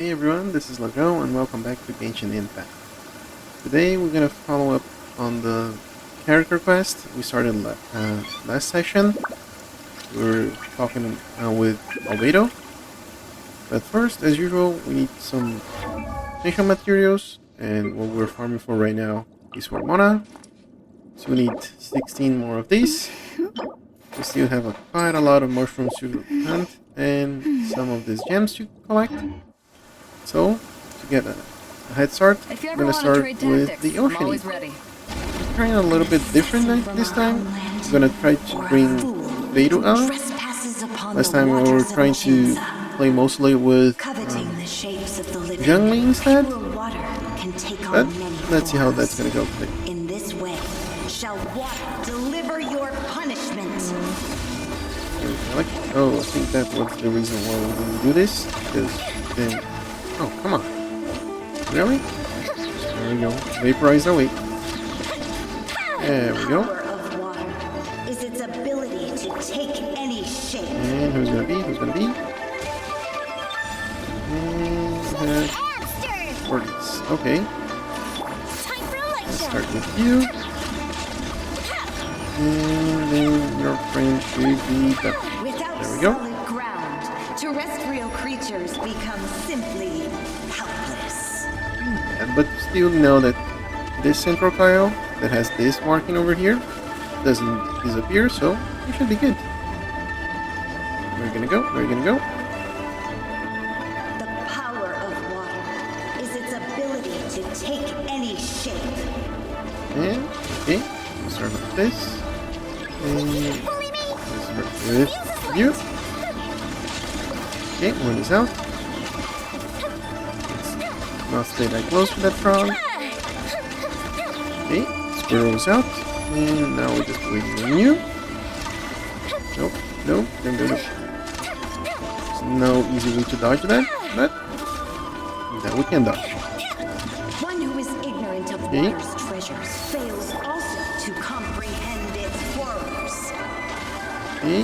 Hey everyone, this is Lajo and welcome back to Genshin Impact. Today we're gonna follow up on the character quest we started last session. We were talking with Albedo, but first, as usual, we need some essential materials, and what we're farming for right now is for mana. So we need 16 more of these. We still have quite a lot of mushrooms to hunt and some of these gems to collect. So, to get a head start, I'm gonna start with the ocean. I'm trying a little bit different this time. I'm gonna try to bring Albedo out. Last time we were trying to play mostly with Jungli instead. But let's see how that's gonna go today. In this way, shall water deliver your punishment. Oh, I think that was the reason why we didn't do this. Because then... Oh, come on. Really? There we go. Vaporize away. There we go. The power of water is its ability to take any shape. And who's gonna be? Who's gonna be? And Ortiz. Okay. Let's start with you. And then your friend should be the... There we go. Solid ground, terrestrial creatures become simply helpless. Yeah, but still know that this central tile that has this marking over here doesn't disappear, so it should be good. Where are you gonna go? Where are you gonna go? The power of water is its ability to take any shape. And, okay, we'll start with this. And let's start with you. Okay, one is out. Let's not stay that close to that frog. Okay, squirrel's out. And now we're just waiting on you. Nope, nope, there's no easy way to dodge that, but that we can dodge. One who is ignorant of Okay. water's treasures fails also to comprehend its horrors. Okay,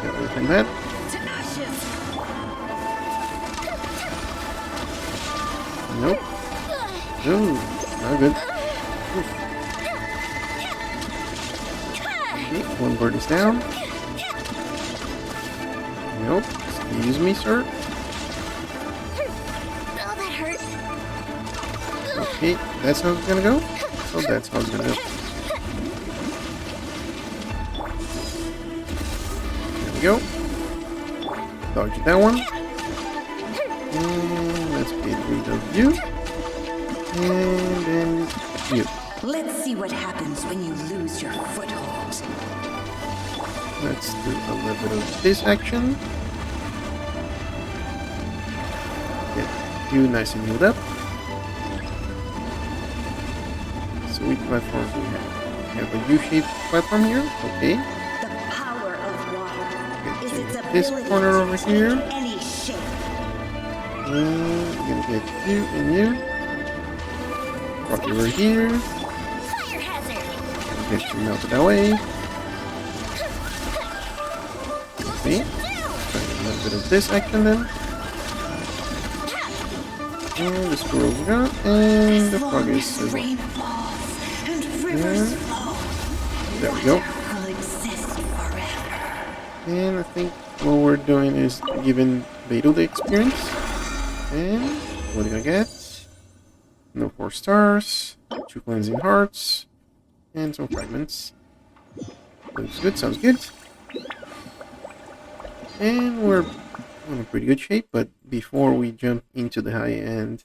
get away from that. To ashes. Nope. No, not good. Oof. Okay, one bird is down. Nope. Excuse me, sir. Oh, that hurt. Okay, that's how it's gonna go. So that's how it's gonna go. There we go. Dodge that one. And let's get rid of you. And then you. Let's see what happens when you lose your foothold. Let's do a little bit of this action. Get you nice and healed up. Sweet platform here. We have a U-shaped platform here. Okay. The power of water is its This ability corner to over take here. any shape. And we're gonna get you and you. Walk over here. Fire hazard. Get you melted away. Okay. Try a little bit of this action then. And the squirrel's gone. And the frog is as well. Rain falls and rivers flow. There we go. Will exist forever. And I think what we're doing is giving Albedo the experience. And what do I get? No 4 stars, 2 cleansing hearts, and some fragments. Looks good, sounds good. And we're in a pretty good shape, but before we jump into the high end,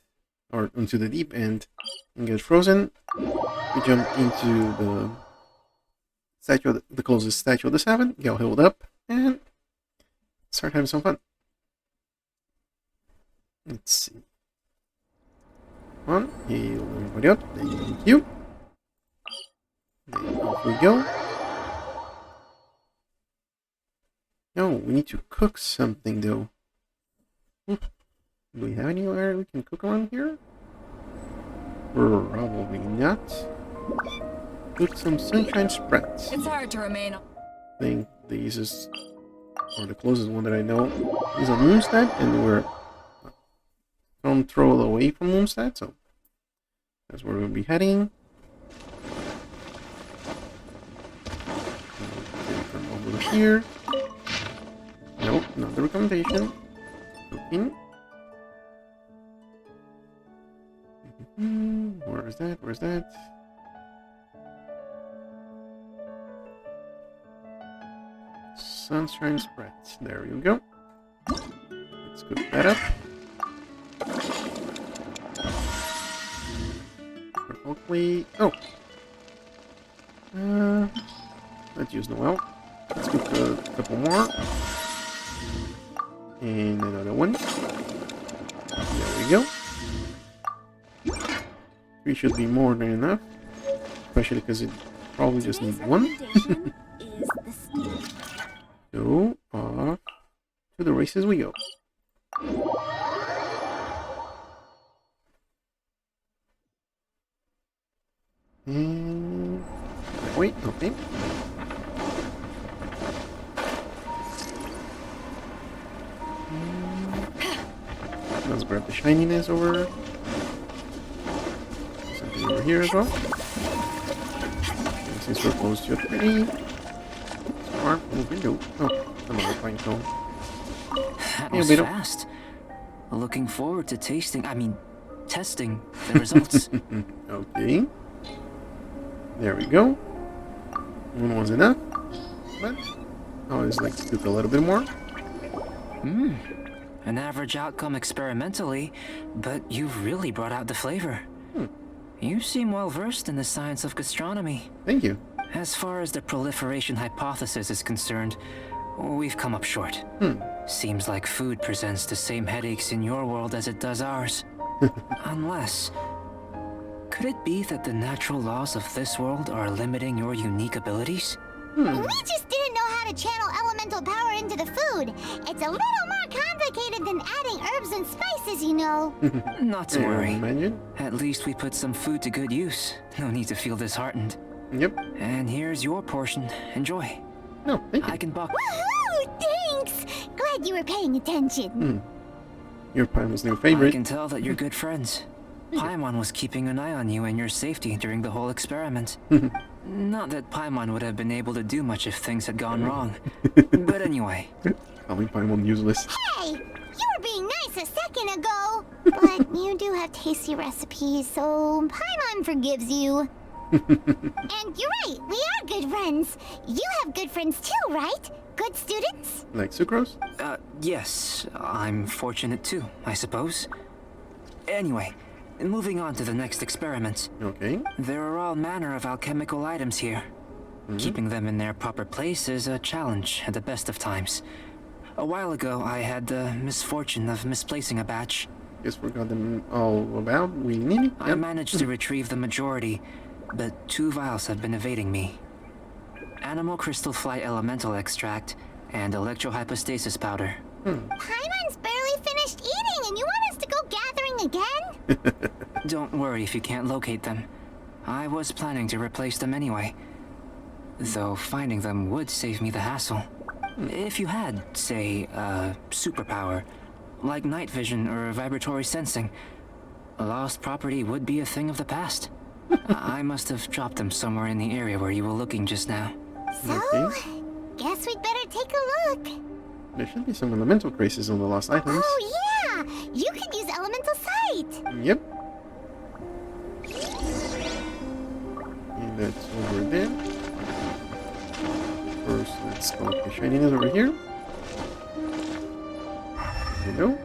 or into the deep end, and get frozen, we jump into the statue, the closest statue of the 7, get healed up, and start having some fun. Let's see. Come on, heal everybody up. Thank you. Then off we go. No, we need to cook something though. Do we have anywhere we can cook around here? Probably not. Cook some sunshine spreads. It's hard to remain. I think the easiest, or the closest one that I know, is on Moonstead, and we're don't throw it away from Moonstad, so that's where we'll be heading. Come over here. Nope, not the recommendation. Looking. Where is that? Where's that? Sunshine spread. There you go. Let's cook that up. Hopefully. Oh! Let's use Noel. Let's cook a couple more. And another one. There we go. 3 should be more than enough. Especially because it probably just needs 1. So, off to the races we go. And wait, okay. Let's grab the shininess over. Something over here as well. And since we're close to a tree, smart moving. No, another pine cone. That was fast. Looking forward to testing the results. Okay. There we go. One was enough. But I always like to cook a little bit more. An average outcome experimentally, but you've really brought out the flavor. You seem well versed in the science of gastronomy. Thank you. As far as the proliferation hypothesis is concerned, we've come up short. Seems like food presents the same headaches in your world as it does ours. Unless... could it be that the natural laws of this world are limiting your unique abilities? We just didn't know how to channel elemental power into the food. It's a little more complicated than adding herbs and spices, you know. Not to worry. Imagine. At least we put some food to good use. No need to feel disheartened. Yep. And here's your portion. Enjoy. No, thank you. I can buck. Woohoo! Thanks! Glad you were paying attention. Your Paimon's new I favorite. can tell that you're good friends. Paimon was keeping an eye on you and your safety during the whole experiment. Not that Paimon would have been able to do much if things had gone wrong. But anyway. Calling Paimon useless. Hey! You were being nice a second ago. But you do have tasty recipes, so Paimon forgives you. And you're right, we are good friends. You have good friends too, right? Good students? Like sucrose? Yes. I'm fortunate too, I suppose. Anyway. Moving on to the next experiment. Okay. There are all manner of alchemical items here. Keeping them in their proper place is a challenge at the best of times. A while ago, I had the misfortune of misplacing a batch. Guess forgot them all about. We need it. I managed to retrieve the majority, but 2 vials have been evading me. Animal crystal flight elemental extract and electrohypostasis powder. Paimon's barely finished eating and you want us to go gathering again? Don't worry if you can't locate them. I was planning to replace them anyway. Though finding them would save me the hassle. If you had, say, superpower, like night vision or vibratory sensing, lost property would be a thing of the past. I must have dropped them somewhere in the area where you were looking just now. So, Okay. guess we'd better take a look. There should be some elemental traces on the lost items. Oh yeah! You could use elemental sight! Yep. And that's over there. First, let's collect the shininess over here. There we go.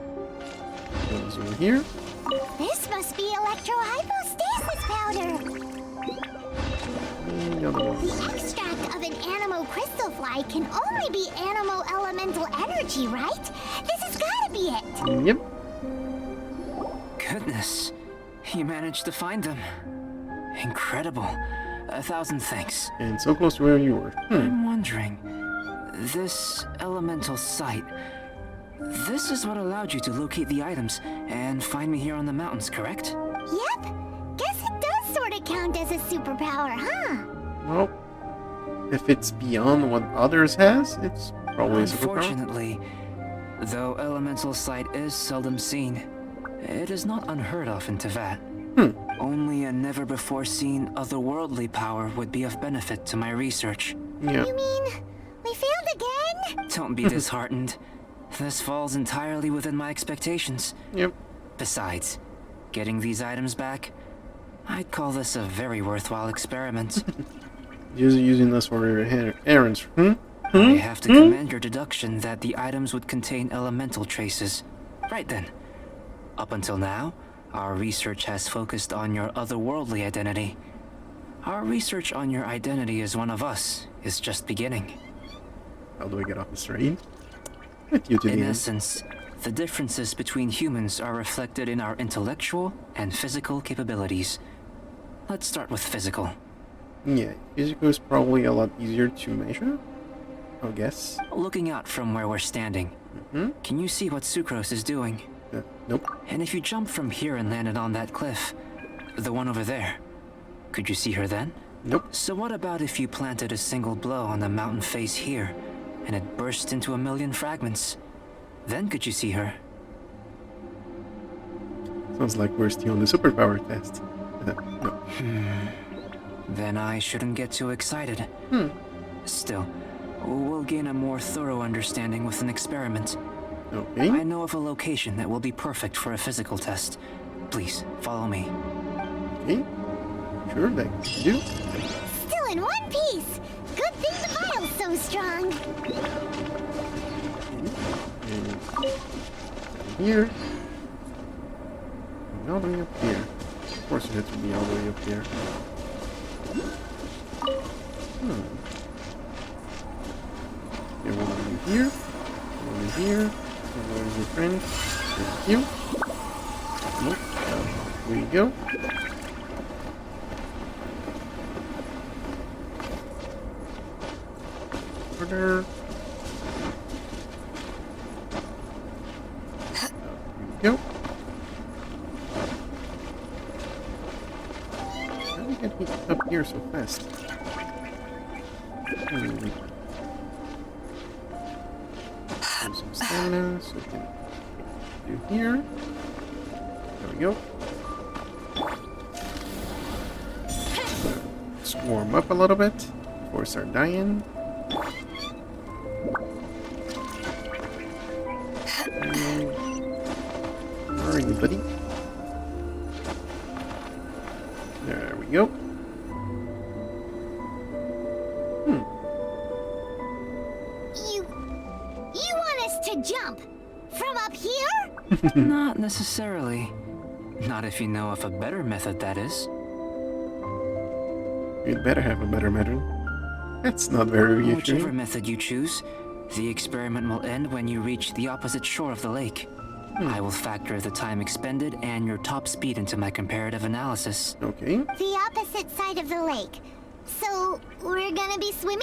One's over here. This must be electrohypostasis powder! And the other one. The extract of an animal crystal fly can only be animal elemental energy, right? This has gotta be it! Yep. Goodness, you managed to find them. Incredible. 1,000 thanks. And so close to where you were. I'm wondering, this elemental sight, this is what allowed you to locate the items and find me here on the mountains, correct? Yep! Guess it does sort of count as a superpower, huh? Well, if it's beyond what others has, it's probably a superpower. Unfortunately, though elemental sight is seldom seen, It is not unheard of in Teyvat. Only a never-before-seen otherworldly power would be of benefit to my research. Yeah. You mean we failed again? Don't be disheartened. This falls entirely within my expectations. Yep. Besides, getting these items back, I'd call this a very worthwhile experiment. Just using this for your errands. I have to commend your deduction that the items would contain elemental traces. Right then. Up until now, our research has focused on your otherworldly identity. Our research on your identity as one of us is just beginning. How do I get off this train? With you to the In end. essence, the differences between humans are reflected in our intellectual and physical capabilities. Let's start with physical. Yeah, physical is probably a lot easier to measure, I guess. Looking out from where we're standing, can you see what Sucrose is doing? Nope. And if you jump from here and landed on that cliff, the one over there, could you see her then? Nope. So what about if you planted a single blow on the mountain face here, and it burst into 1,000,000 fragments? Then could you see her? Sounds like we're still on the superpower test. No. Then I shouldn't get too excited. Still, we'll gain a more thorough understanding with an experiment. Okay. I know of a location that will be perfect for a physical test. Please, follow me. Okay. Sure, that can do. Still in one piece. Good thing the vial's so strong. And here. And all the way up here. Of course it had to be all the way up there. Okay, one over here. One over here. One over here, friend. Thank you. Nope. There you go. Order. There you go. How did I get up here so fast? Some stamina, so we can do here. There we go. Let's warm up a little bit before we start dying. Where are you, buddy? There we go. You want us to jump from up here? Not necessarily. Not if you know of a better method, that is. You'd better have a better method. That's not very Whichever reassuring. method you choose, the experiment will end when you reach the opposite shore of the lake. I will factor the time expended and your top speed into my comparative analysis. Okay. The opposite side of the lake. So, we're gonna be swimming?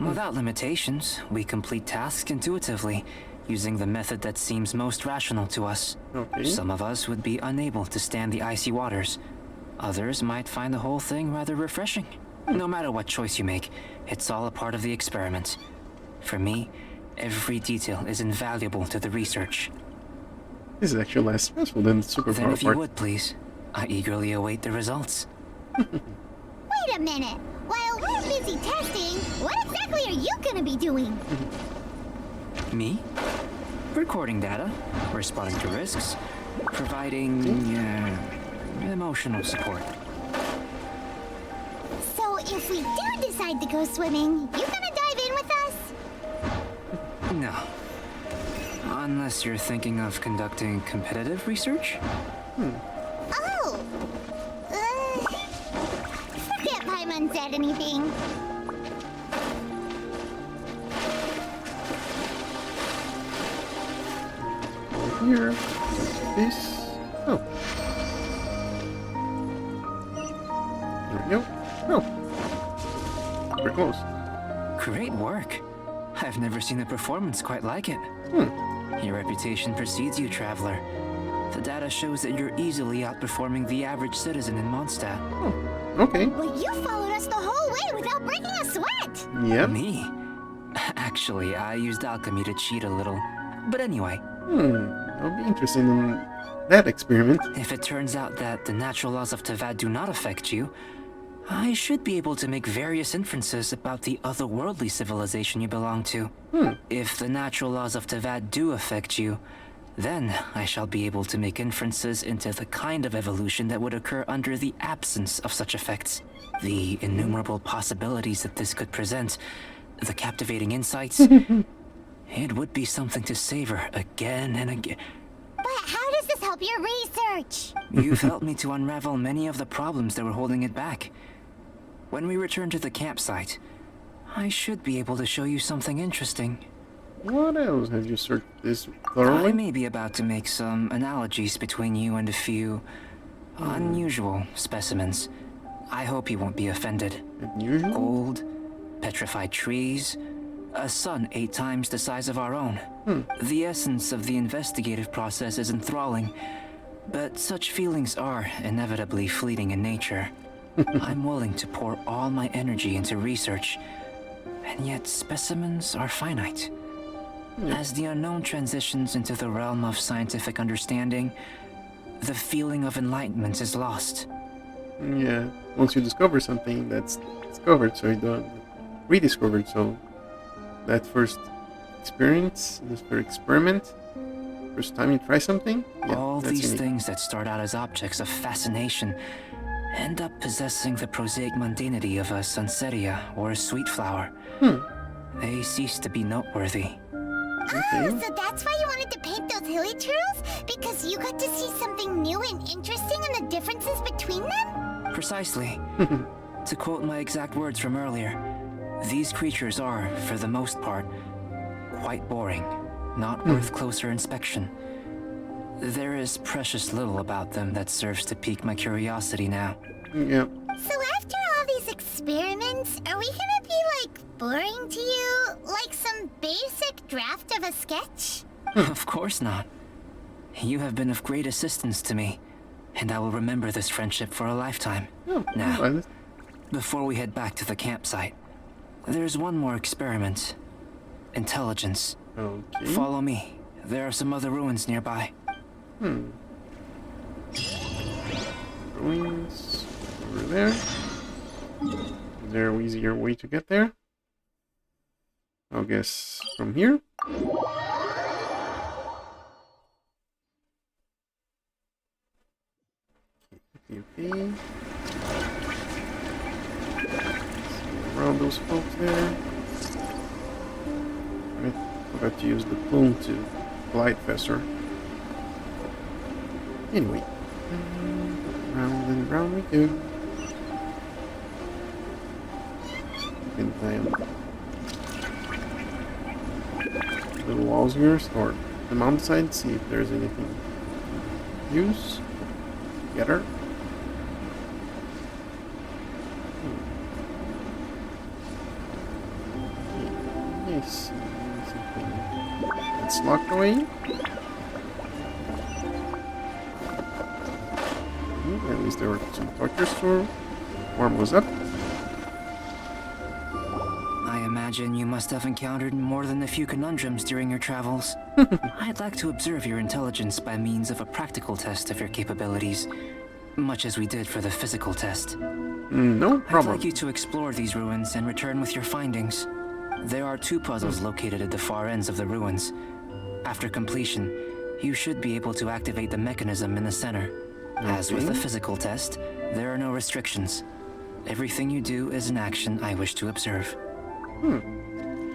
Without limitations, we complete tasks intuitively, using the method that seems most rational to us. Okay. Some of us would be unable to stand the icy waters. Others might find the whole thing rather refreshing. No matter what choice you make, it's all a part of the experiment. For me, every detail is invaluable to the research. This is actually less stressful than the Then superpower if you part. would, please, I eagerly await the results. Wait a minute. While we're busy testing, what exactly are you gonna be doing? Me? Recording data, responding to risks, providing emotional support. So, if we do decide to go swimming, you gonna dive in with us? No. Unless you're thinking of conducting competitive research? Oh! Forget Paimon said anything. Over here. This. Oh. There we go. Oh. We're close. Great work. I've never seen a performance quite like it. Your reputation precedes you, traveler. The data shows that you're easily outperforming the average citizen in Mondstadt. Oh. Okay. Well, you followed us the whole way without breaking a sweat. Yep. Me? Actually, I used alchemy to cheat a little. But anyway, That'll be interesting in that experiment. If it turns out that the natural laws of Tavad do not affect you, I should be able to make various inferences about the otherworldly civilization you belong to. If the natural laws of Tavad do affect you, then I shall be able to make inferences into the kind of evolution that would occur under the absence of such effects. The innumerable possibilities that this could present, the captivating insights, it would be something to savor again and again. But how does this help your research? You've helped me to unravel many of the problems that were holding it back. When we return to the campsite, I should be able to show you something interesting. What else? Have you searched this I thoroughly? may be about to make some analogies between you and a few unusual specimens. I hope you won't be offended. Unusual? Old, petrified trees, a sun 8 times the size of our own. The essence of the investigative process is enthralling, but such feelings are inevitably fleeting in nature. I'm willing to pour all my energy into research, and yet specimens are finite. As the unknown transitions into the realm of scientific understanding, the feeling of enlightenment is lost. Yeah. Once you discover something, that's discovered, so you don't rediscovered. So that first experience, this first experiment, first time you try something, yeah, All that's these unique. things that start out as objects of fascination end up possessing the prosaic mundanity of a sunsettia or a sweet flower. They cease to be noteworthy. Okay. Oh, so that's why you wanted to paint those hilly turtles? Because you got to see something new and interesting and the differences between them? Precisely. To quote my exact words from earlier, these creatures are, for the most part, quite boring, not worth closer inspection. There is precious little about them that serves to pique my curiosity now. Yeah. So after all these experiments, are we gonna be, like, boring to you? Like some basic draft of a sketch? Of course not. You have been of great assistance to me, and I will remember this friendship for a lifetime. Oh, Now, well, before we head back to the campsite, there's one more experiment. Intelligence. okay. Follow me. There are some other ruins nearby. Ruins over there. Is there an easier way to get there? I guess from here. Okay. See around those folks there. I forgot to use the plume to glide faster. Anyway, round and round we go. You can climb little walls here, or the mountainside, see if there's anything to use. Get her. Yes, something that's locked away. At least there were some torches to warm those up. I imagine you must have encountered more than a few conundrums during your travels. I'd like to observe your intelligence by means of a practical test of your capabilities, much as we did for the physical test. No I'd problem. like you to explore these ruins and return with your findings. There are 2 puzzles located at the far ends of the ruins. After completion, you should be able to activate the mechanism in the center. As with the Okay. physical test, there are no restrictions. Everything you do is an action I wish to observe.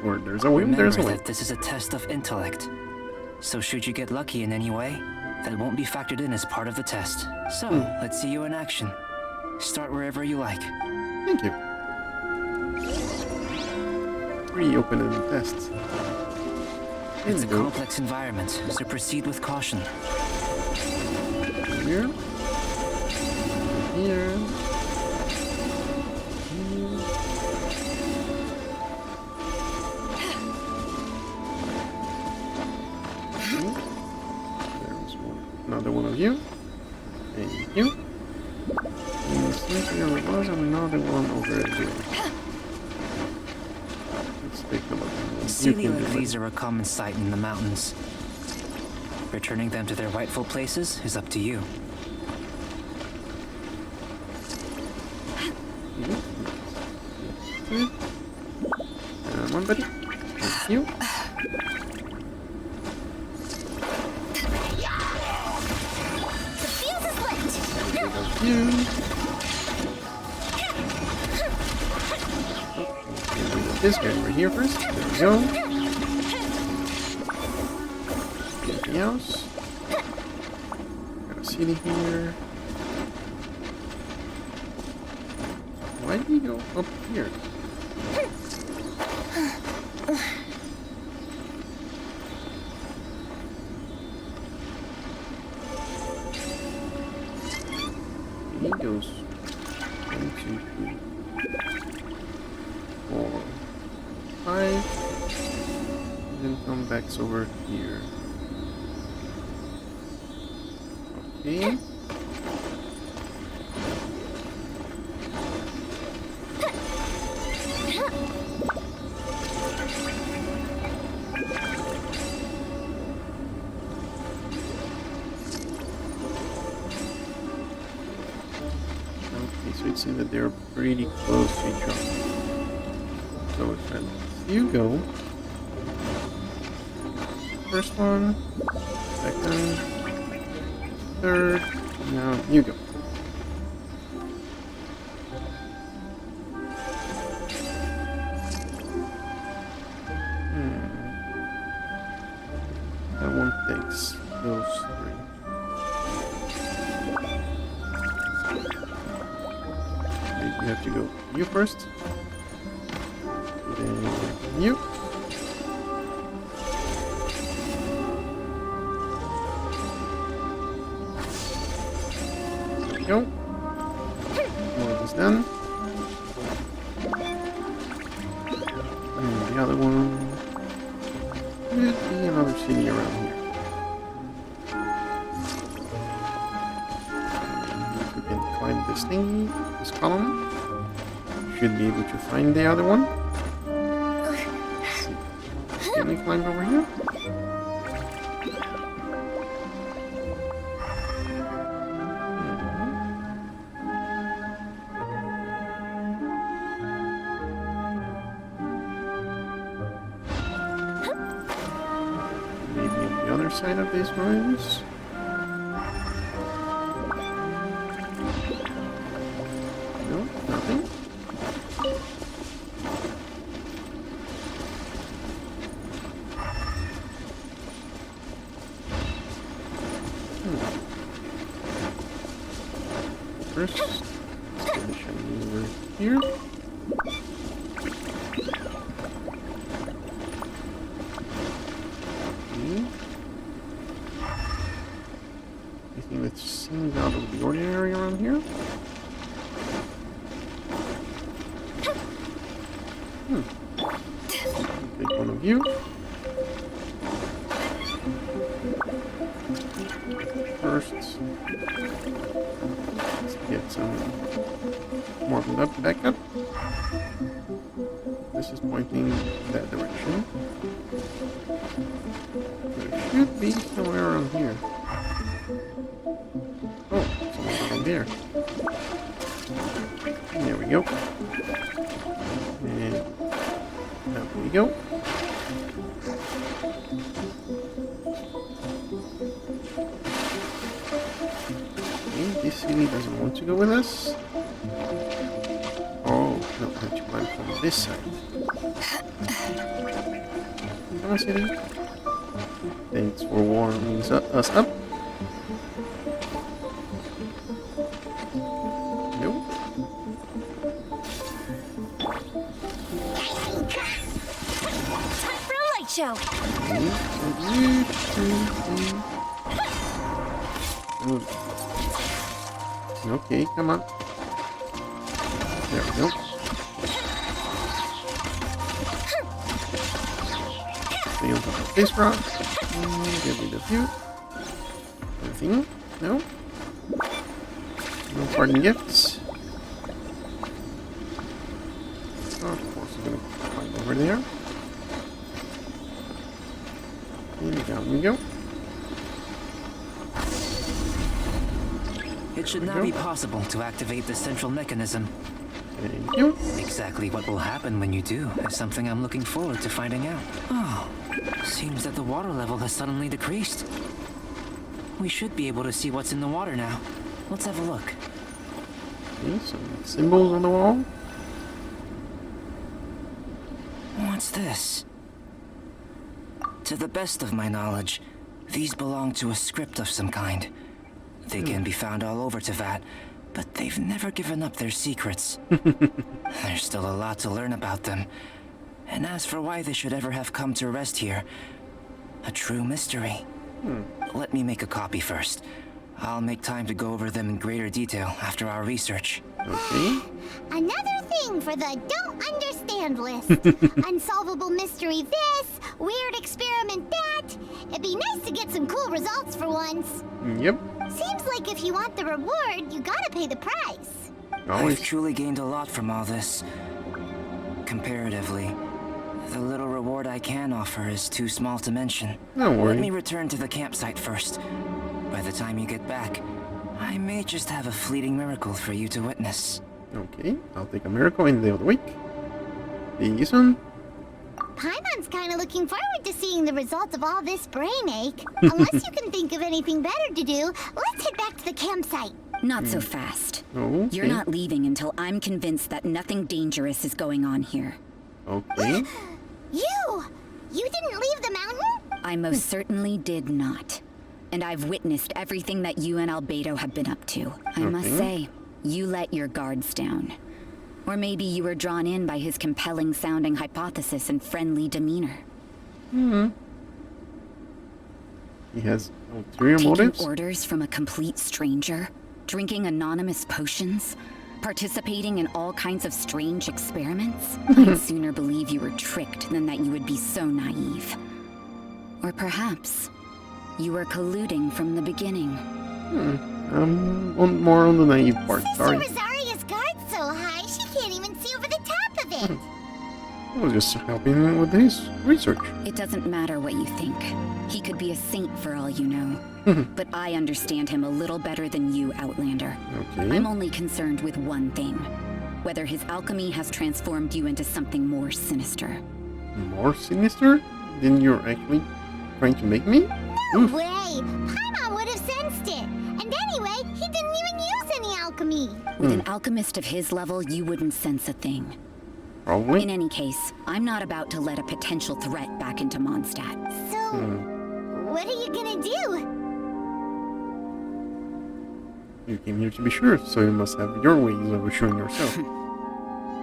Where there's a whim, Remember there's a way. that this is a test of intellect. So should you get lucky in any way, that won't be factored in as part of the test. So, let's see you in action. Start wherever you like. Thank you. Reopen and test. There It's we a go. complex environment, so proceed with caution. Here. Here. Here. There's one, another one of you. Thank you. And since there was another one over there. Let's take a look. You Sealing can like do it. these are a common sight in the mountains. Returning them to their rightful places is up to you. Come on, buddy. Thank you. The fuse is lit. You. This guy right here first. There we go. Anything else? Got a CD here. Why did he go up here? He goes 1, 2, 3, 4, 5, and then come back over here. Okay. So it seems that they're pretty close to each other. So if I let you go, first one, second, third, now you go. That one takes those three. You have to go you first, then you. There we go. One is done. And the other one should be another city around here. If we can climb this thingy, this column. Should be able to find the other one. Let's see. Can we climb over here? Maybe on the other side of these rooms. No, nothing. First, let's get the shiny over here. Okay. Anything that seems out of the ordinary around here? Take one of you. First, let's get some more backup. This is pointing that direction. There should be somewhere around here. Oh, somewhere around there. There we go. And there we go. Okay, this city doesn't want to go with us. Oh, no, I have to climb from this side. Come on, city. Thanks for warming us up. Nope. Time for a light show. Okay, come on. There we go. Stay on top of this rock. Get rid of you. Anything? No? No parting gifts. Oh, of course, I'm gonna climb over there. And down we go. It should now be possible to activate the central mechanism. Thank you. Exactly what will happen when you do is something I'm looking forward to finding out. Oh, seems that the water level has suddenly decreased. We should be able to see what's in the water now. Let's have a look. Okay, some symbols on the wall. What's this? To the best of my knowledge, these belong to a script of some kind. They can be found all over Teyvat, but they've never given up their secrets. There's still a lot to learn about them. And as for why they should ever have come to rest here, a true mystery. Let me make a copy first. I'll make time to go over them in greater detail after our research. Okay. Another thing for the don't understand list. Unsolvable mystery this, weird experiment that. It'd be nice to get some cool results for once. Yep. Seems like if you want the reward, you gotta pay the price. Always. I've truly gained a lot from all this. Comparatively, the little reward I can offer is too small to mention. Don't Let me worry. return to the campsite first. By the time you get back, I may just have a fleeting miracle for you to witness. Okay, I'll take a miracle in the other week. See you soon. Paimon's kinda looking forward to seeing the result of all this brain ache. Unless you can think of anything better to do, let's head back to the campsite. Not so fast. Okay. You're not leaving until I'm convinced that nothing dangerous is going on here. Okay. You didn't leave the mountain? I most certainly did not. And I've witnessed everything that you and Albedo have been up to. I must say, you let your guards down. Or maybe you were drawn in by his compelling sounding hypothesis and friendly demeanor. He has ulterior Taking motives. orders from a complete stranger, drinking anonymous potions, participating in all kinds of strange experiments. I'd sooner believe you were tricked than that you would be so naive. Or perhaps you were colluding from the beginning. More on the naive part. Sister Sorry. Rosaria's guard's so high, she can't even see over the top of it. I was just helping with his research. It doesn't matter what you think. He could be a saint for all you know. But I understand him a little better than you, Outlander. Okay. I'm only concerned with one thing. Whether his alchemy has transformed you into something more sinister. More sinister than you're actually trying to make me? No way! Paimon would have sensed it. And anyway, he didn't even use any alchemy. With an alchemist of his level, you wouldn't sense a thing. Probably. In any case, I'm not about to let a potential threat back into Mondstadt. So, what are you gonna do? You came here to be sure, so you must have your ways of assuring yourself.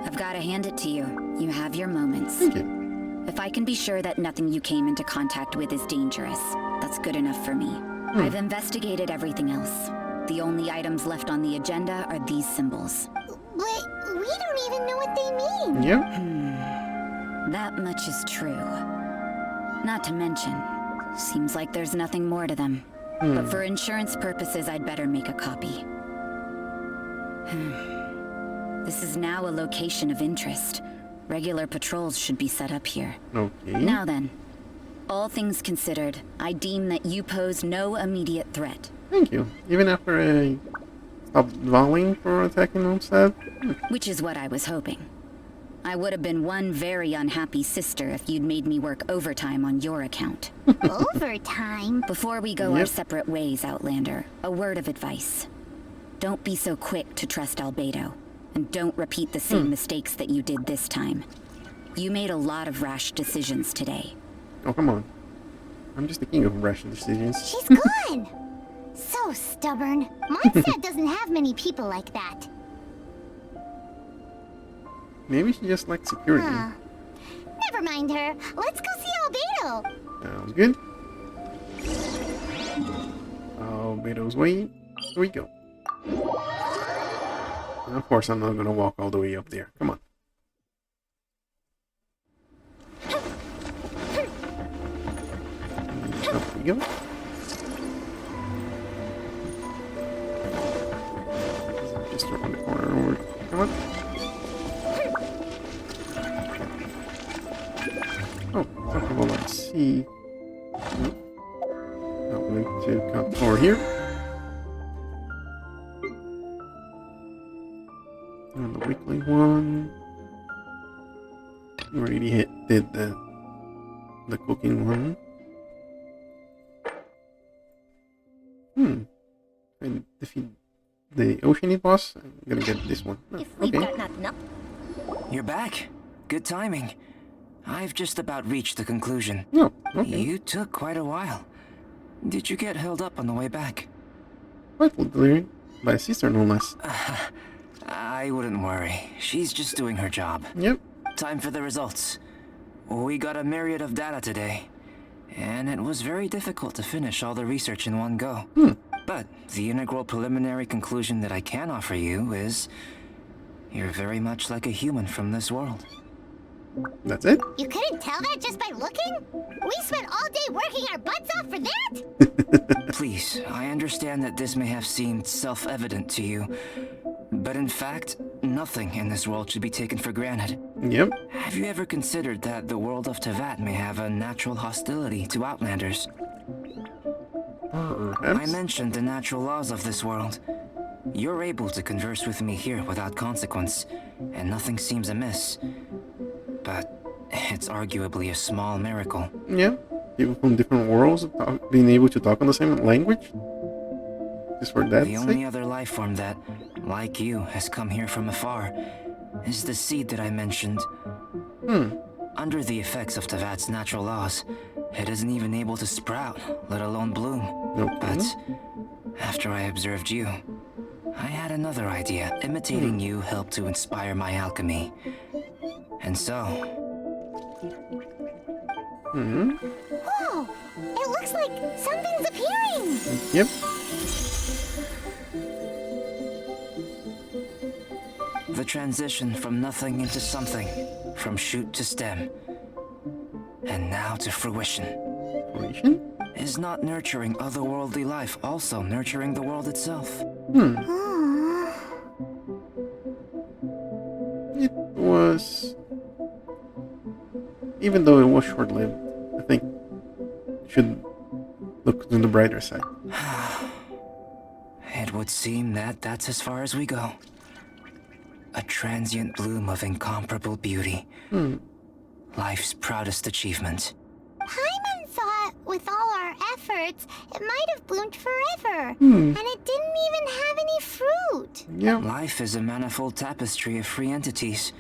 I've got to hand it to you. You have your moments. Thank you. If I can be sure that nothing you came into contact with is dangerous, that's good enough for me. I've investigated everything else. The only items left on the agenda are these symbols. But we don't even know what they mean. Yep. That much is true. Not to mention, seems like there's nothing more to them. But for insurance purposes, I'd better make a copy. This is now a location of interest. Regular patrols should be set up here. Okay. Now then, all things considered, I deem that you pose no immediate threat. Thank you. Even after I stopped volleying for attacking Mondstadt? Which is what I was hoping. I would have been one very unhappy sister if you'd made me work overtime on your account. Overtime? Before we go our Yep. separate ways, Outlander, a word of advice. Don't be so quick to trust Albedo, and don't repeat the same mistakes that you did this time. You made a lot of rash decisions today. Oh, come on. I'm just the king of rash decisions. She's gone! So stubborn. Mondstadt doesn't have many people like that. Maybe she just likes security. Huh. Never mind her. Let's go see Albedo. Sounds good. Albedo's way. Here we go. And of course, I'm not gonna walk all the way up there. Come on. Up we go. Just around the corner. Come on. Oh, first of all, let's see. I'm going to come over here. On the weekly one, we already did the cooking one. And defeat the Oceanid boss. I'm gonna get this one. Oh, If we've okay. got nothing up. You're back. Good timing. I've just about reached the conclusion. Oh, okay. You took quite a while. Did you get held up on the way back? Quite literally by sister, no less. I wouldn't worry. She's just doing her job. Yep. Time for the results. We got a myriad of data today, and it was very difficult to finish all the research in one go. But the integral preliminary conclusion that I can offer you is you're very much like a human from this world. That's it. You couldn't tell that just by looking? We spent all day working our butts off for that? Please, I understand that this may have seemed self-evident to you, but in fact, nothing in this world should be taken for granted. Yep. Have you ever considered that the world of Tevat may have a natural hostility to Outlanders? Perhaps. I mentioned the natural laws of this world. You're able to converse with me here without consequence, and nothing seems amiss. But it's arguably a small miracle. Yeah. People from different worlds being able to talk on the same language. Just for that The sake. only other life form that, like you, has come here from afar is the seed that I mentioned. Under the effects of Tevat's natural laws, it isn't even able to sprout, let alone bloom. Okay. But after I observed you, I had another idea. Imitating you helped to inspire my alchemy. And so... Whoa! It looks like something's appearing! Yep. The transition from nothing into something, from shoot to stem, and now to fruition, Operation? is not nurturing otherworldly life also nurturing the world itself? It was... Even though it was short-lived, I think it should look on the brighter side. It would seem that that's as far as we go. A transient bloom of incomparable beauty. Life's proudest achievement. Paimon thought, with all our efforts, it might have bloomed forever. And it didn't even have any fruit. Yeah. Life is a manifold tapestry of free entities.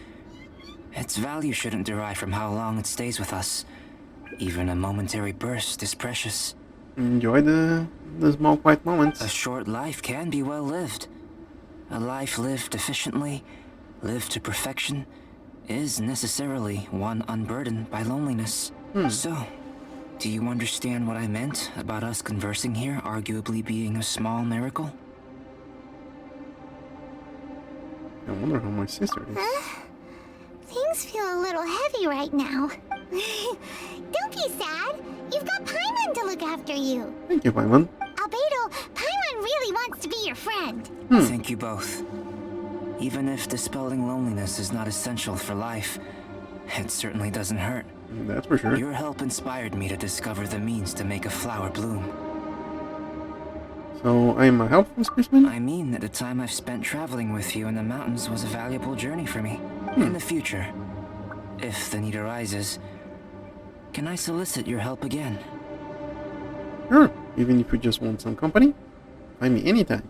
Its value shouldn't derive from how long it stays with us. Even a momentary burst is precious. Enjoy the small quiet moments. A short life can be well lived. A life lived efficiently, lived to perfection, is necessarily one unburdened by loneliness. So, do you understand what I meant about us conversing here arguably being a small miracle? I wonder how my sister is. Things feel a little heavy right now. Don't be sad. You've got Paimon to look after you. Thank you, Paimon. Albedo, Paimon really wants to be your friend. Thank you both. Even if dispelling loneliness is not essential for life, it certainly doesn't hurt. That's for sure. Your help inspired me to discover the means to make a flower bloom. So, I'm a helpful specimen? I mean that the time I've spent traveling with you in the mountains was a valuable journey for me. In the future, if the need arises, can I solicit your help again? Sure. Even if you just want some company, find me anytime.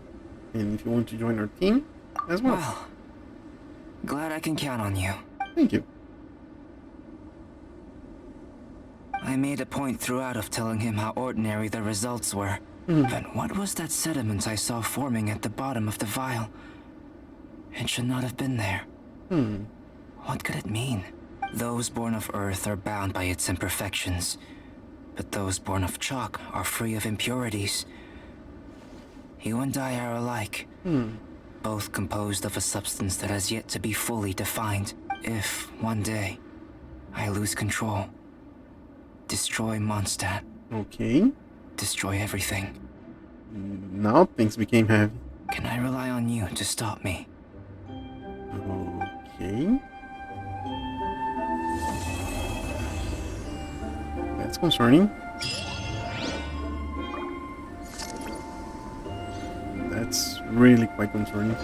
And if you want to join our team, as well. Well, glad I can count on you. Thank you. I made a point throughout of telling him how ordinary the results were. But what was that sediment I saw forming at the bottom of the vial? It should not have been there. What could it mean? Those born of Earth are bound by its imperfections, but those born of chalk are free of impurities. You and I are alike, both composed of a substance that has yet to be fully defined. If, one day, I lose control, destroy Mondstadt, Okay. destroy everything, Now things became heavy. can I rely on you to stop me? Okay. That's concerning. That's really quite concerning.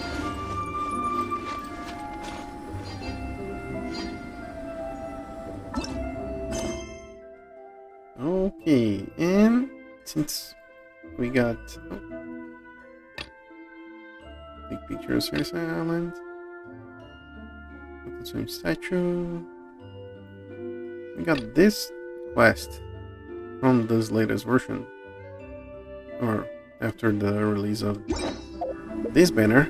got... Take pictures, here's an island. Watatsumi statue. We got this quest from this latest version. Or after the release of this banner.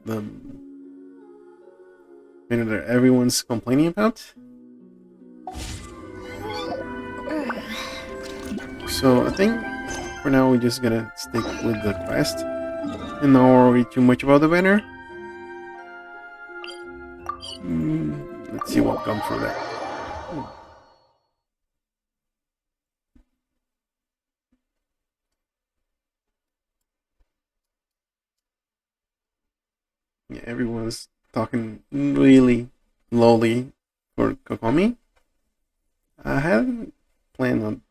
The banner that everyone's complaining about. So I think for now we're just gonna stick with the quest and not worry too much about the banner. Let's see what comes from that. Yeah, everyone's talking really lowly for Kokomi. I hadn't planned on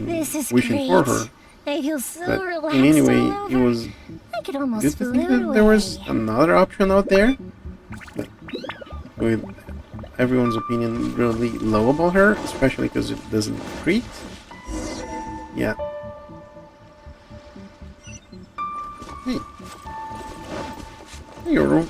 This is wishing great. for her. I feel so But relaxed. in any way, all it over. was I could almost good to think float that there was away. another option out there. But with everyone's opinion really low about her, especially because it doesn't creep. Yeah. Hey. Hey, Oro.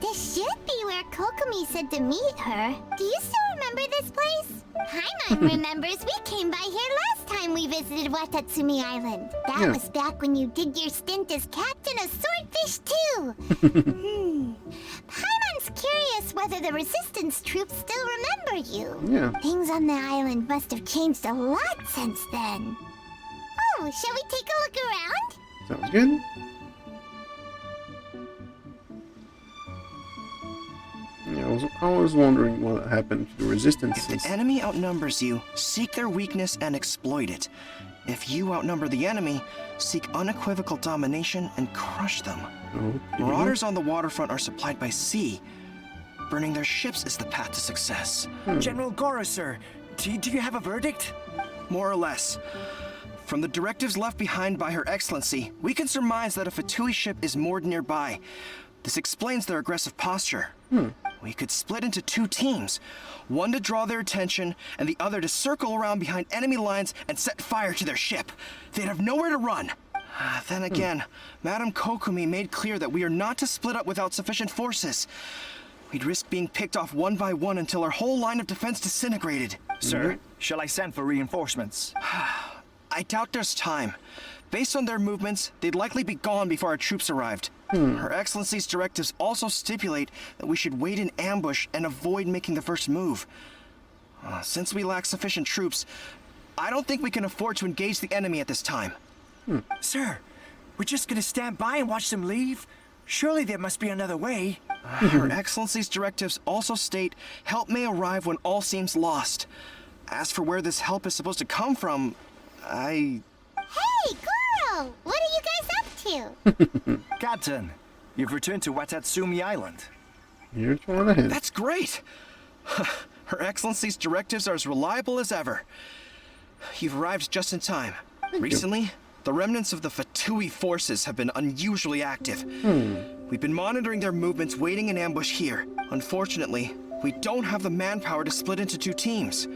This should be where Kokomi said to meet her. Do you still remember this place? Paimon remembers we came by here last time we visited Watatsumi Island. That Yeah. was back when you did your stint as captain of Swordfish too. Paimon's curious whether the resistance troops still remember you. Yeah. Things on the island must have changed a lot since then. Oh, shall we take a look around? Sounds good. Yeah, I was wondering what happened to the resistance If since... the enemy outnumbers you, seek their weakness and exploit it. If you outnumber the enemy, seek unequivocal domination and crush them. Okay. Marauders on the waterfront are supplied by sea. Burning their ships is the path to success. General Goro, sir, do you have a verdict? More or less. From the directives left behind by Her Excellency, we can surmise that a Fatui ship is moored nearby. This explains their aggressive posture. We could split into two teams. One to draw their attention, and the other to circle around behind enemy lines and set fire to their ship. They'd have nowhere to run. Then again, Madame Kokomi made clear that we are not to split up without sufficient forces. We'd risk being picked off one by one until our whole line of defense disintegrated. Sir, shall I send for reinforcements? I doubt there's time. Based on their movements, they'd likely be gone before our troops arrived. Her Excellency's directives also stipulate that we should wait in ambush and avoid making the first move. Since we lack sufficient troops, I don't think we can afford to engage the enemy at this time. Sir, we're just gonna stand by and watch them leave? Surely there must be another way. Her Excellency's directives also state help may arrive when all seems lost. As for where this help is supposed to come from, Hey, Goro! What are you guys up to? Captain, you've returned to Watatsumi Island. You're trying ahead. That's great! Her Excellency's directives are as reliable as ever. You've arrived just in time. Recently, the remnants of the Fatui forces have been unusually active. We've been monitoring their movements, waiting in ambush here. Unfortunately, we don't have the manpower to split into two teams.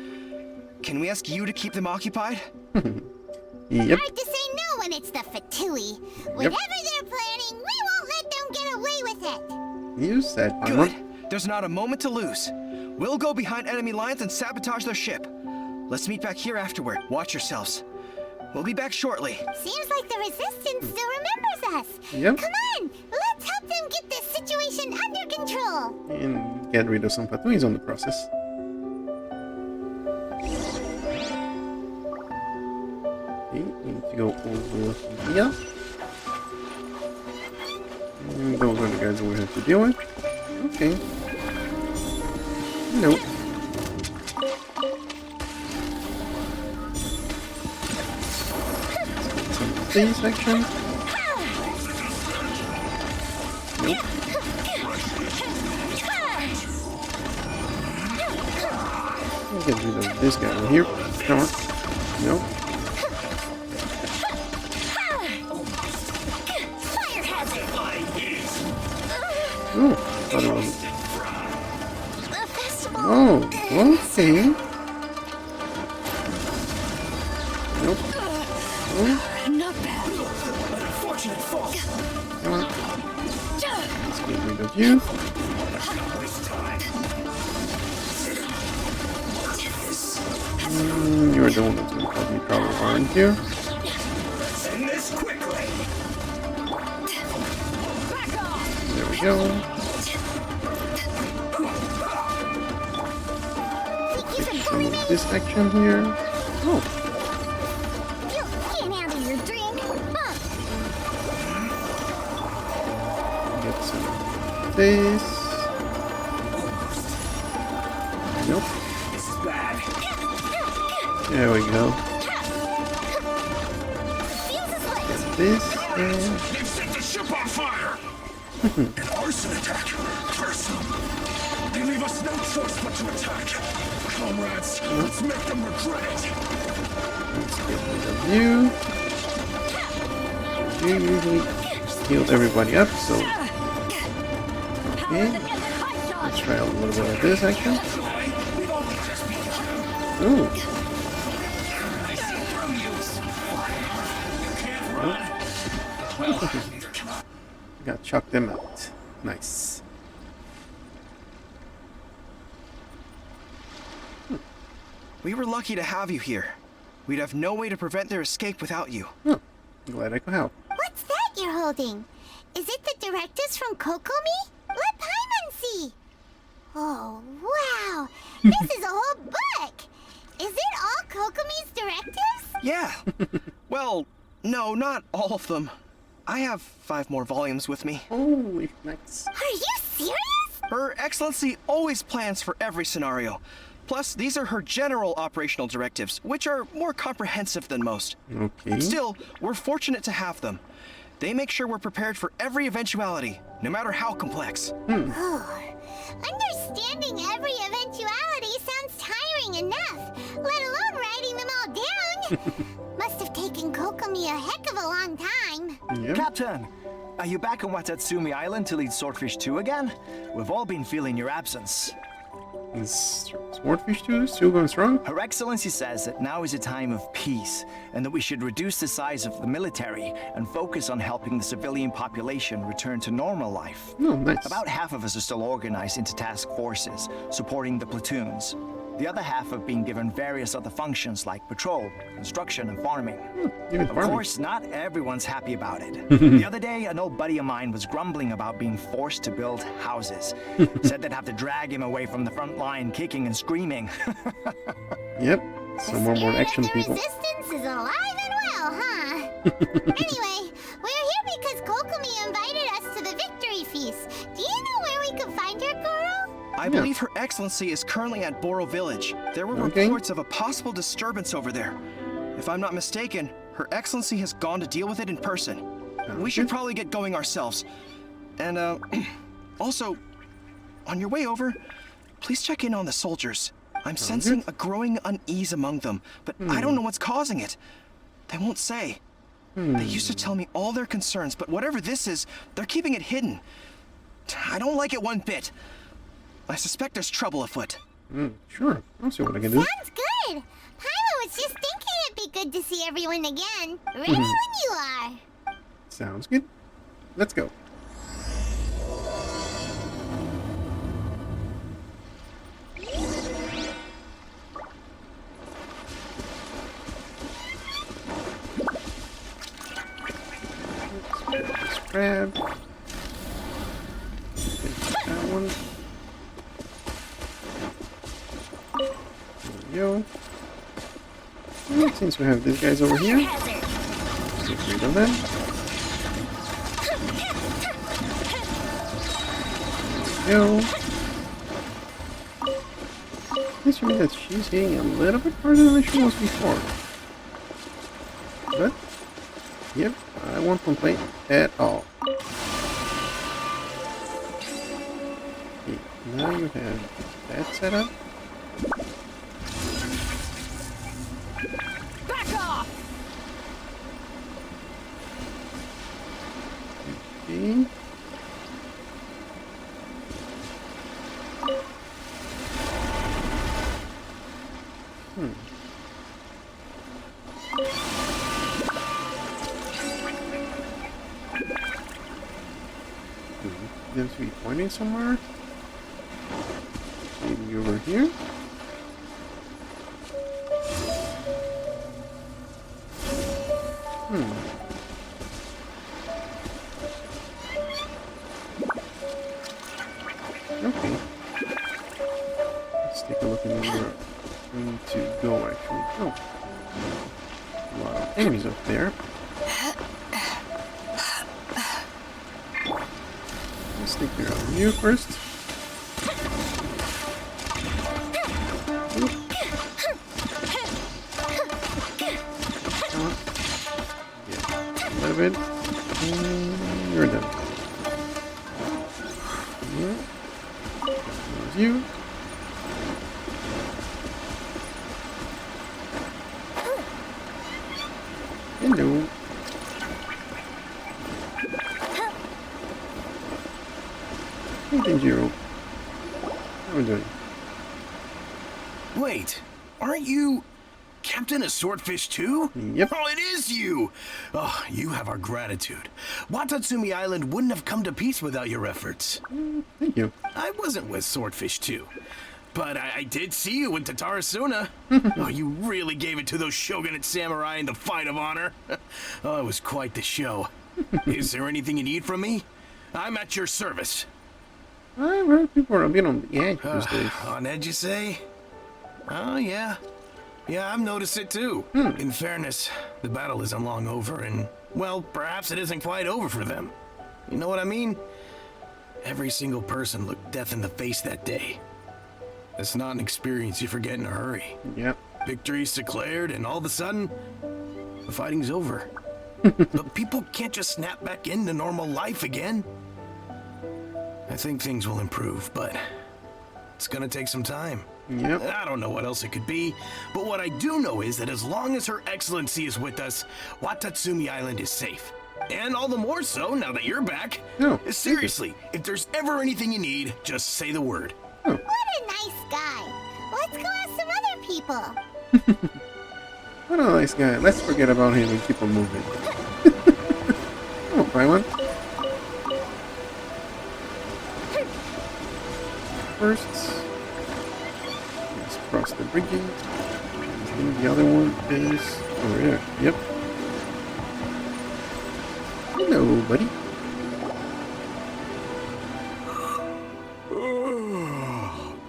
Can we ask you to keep them occupied? Yep. Hard to say no when it's the Fatui. Whatever they're planning, we won't let them get away with it. You said Good. Paimon. There's not a moment to lose. We'll go behind enemy lines and sabotage their ship. Let's meet back here afterward. Watch yourselves. We'll be back shortly. Seems like the Resistance still remembers us. Yep. Come on, let's help them get this situation under control. And get rid of some Fatuis on the process. Okay, need to go over here. And those are the guys we have to deal with. Okay. Nope. Some section. Nope. I'll get rid of this guy right here. Come on. Nope. Fire hazard! The festival. Oh, okay. Nope. Oh, Not bad. An unfortunate fall. come on. Let's get rid of you. You're the one that's gonna cause me trouble, aren't you? End this quickly. There we go. Think you can bully me? This action here. Oh, You can't handle your drink. Huh? get some of this. Nope. This is bad. There we go. Fuse is lit. This and They've set the ship on fire. An arson attack. Curse them. They leave us no choice but to attack. Comrades, let's make them regret it. let's get rid of you. You usually healed everybody up, so okay. Let's try a little bit of this action. Ooh. Got chucked them out. Nice. We were lucky to have you here. We'd have no way to prevent their escape without you. Oh, glad I could help. What's that you're holding? Is it the directives from Kokomi? Let Paimon see. Oh, wow. This is a whole book. Is it all Kokomi's directives? Yeah. Well, no, not all of them. I have 5 more volumes with me. Holy nice. Are you serious? Her Excellency always plans for every scenario. Plus, these are her general operational directives, which are more comprehensive than most. Okay. Still, we're fortunate to have them. They make sure we're prepared for every eventuality, no matter how complex. Oh, understanding every eventuality sounds tiring enough, let alone writing them all down. Must have taken Kokomi a heck of a long time. Yep. Captain, are you back on Watatsumi Island to lead Swordfish 2 again? We've all been feeling your absence. Is Swordfish 2 still going strong? Her Excellency says that now is a time of peace, and that we should reduce the size of the military and focus on helping the civilian population return to normal life. Oh, nice. About half of us are still organized into task forces, supporting the platoons. The other half have been given various other functions like patrol, construction, and farming. Even Of farming. course, not everyone's happy about it. The other day, an old buddy of mine was grumbling about being forced to build houses. Said they'd have to drag him away from the front line, kicking and screaming. Yep. Some more action Spirit of people. the resistance is alive and well, huh? Anyway, we're here because Kokomi invited us to the victory feast. Do you know where we could find her, Goro? I believe Her Excellency is currently at Boro Village. There were Okay. reports of a possible disturbance over there. If I'm not mistaken, Her Excellency has gone to deal with it in person. We should probably get going ourselves. And, also, on your way over, please check in on the soldiers. I'm sensing a growing unease among them, but I don't know what's causing it. They won't say. They used to tell me all their concerns, but whatever this is, they're keeping it hidden. I don't like it one bit. I suspect there's trouble afoot. Sure. I'll see what I can do. Sounds good. Paimon was just thinking it'd be good to see everyone again. Ready when you are. Sounds good. Let's go. Let's grab. Take that one. There we go. And since we have these guys over here, let's get rid of them. There we go. This should mean that she's hitting a little bit harder than she was before. But, yep, I won't complain at all. Okay, now you have that set up. Okay. hiding somewhere. Maybe over here. Okay. Let's take a look in where we need to go, actually. Oh. A lot of enemies up there. Let's take care of you first. Oop. Yeah, a little bit. And you're done. There's you. Hello. Hey, Denjiro. How are we doing? Wait, aren't you Captain of Swordfish too? Yep. Oh, it is you! Oh, you have our gratitude. Watatsumi Island wouldn't have come to peace without your efforts. Thank you. I wasn't with Swordfish too, but I did see you with Tatarasuna. Oh, you really gave it to those shogunate samurai in the fight of honor. Oh, it was quite the show. Is there anything you need from me? I'm at your service. I've heard people are a bit on the edge these days. On edge, you say? Oh, yeah. Yeah, I've noticed it too. In fairness, the battle isn't long over, and, well, perhaps it isn't quite over for them. You know what I mean? Every single person looked death in the face that day. It's not an experience you forget in a hurry. Yep. Victory's declared, and all of a sudden, the fighting's over. But people can't just snap back into normal life again. I think things will improve, but it's gonna take some time. Yep. I don't know what else it could be, but what I do know is that as long as Her Excellency is with us, Watatsumi Island is safe. And all the more so now that you're back. Oh, seriously, if there's ever anything you need, just say the word. What a nice guy. Let's go ask some other people. What a nice guy. Let's forget about him and keep on moving. Oh, try one. First, let's cross the bridge. And the other one is over there. Yep. Hello, buddy.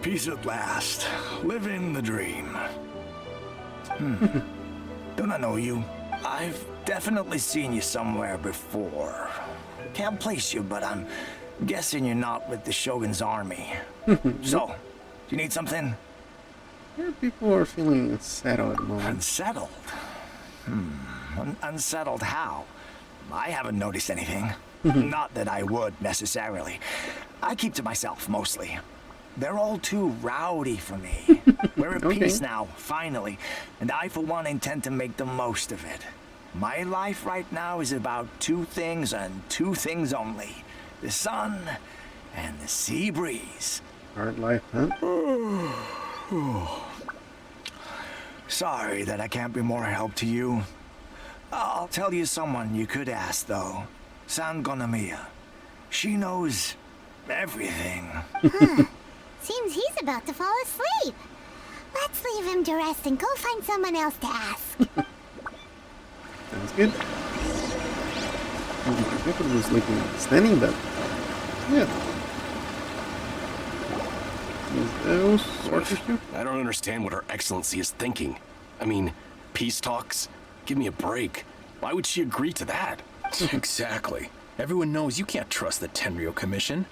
Peace at last. Living the dream. Don't I know you? I've definitely seen you somewhere before. Can't place you, but I'm guessing you're not with the Shogun's army. So, do you need something? Here people are feeling unsettled at the moment. Unsettled? Unsettled how? I haven't noticed anything. Not that I would, necessarily. I keep to myself, mostly. They're all too rowdy for me. We're at peace now, finally, and I, for one, intend to make the most of it. My life right now is about two things and two things only. The sun and the sea breeze. Hard life, huh? Sorry that I can't be more help to you. I'll tell you someone you could ask, though. Sangonomiya. She knows everything. Seems he's about to fall asleep. Let's leave him to rest and go find someone else to ask. Sounds good. If it was like standing there. Yeah. Is those swordfish too? I don't understand what Her Excellency is thinking. I mean, peace talks? Give me a break. Why would she agree to that? Exactly. Everyone knows you can't trust the Tenryo Commission.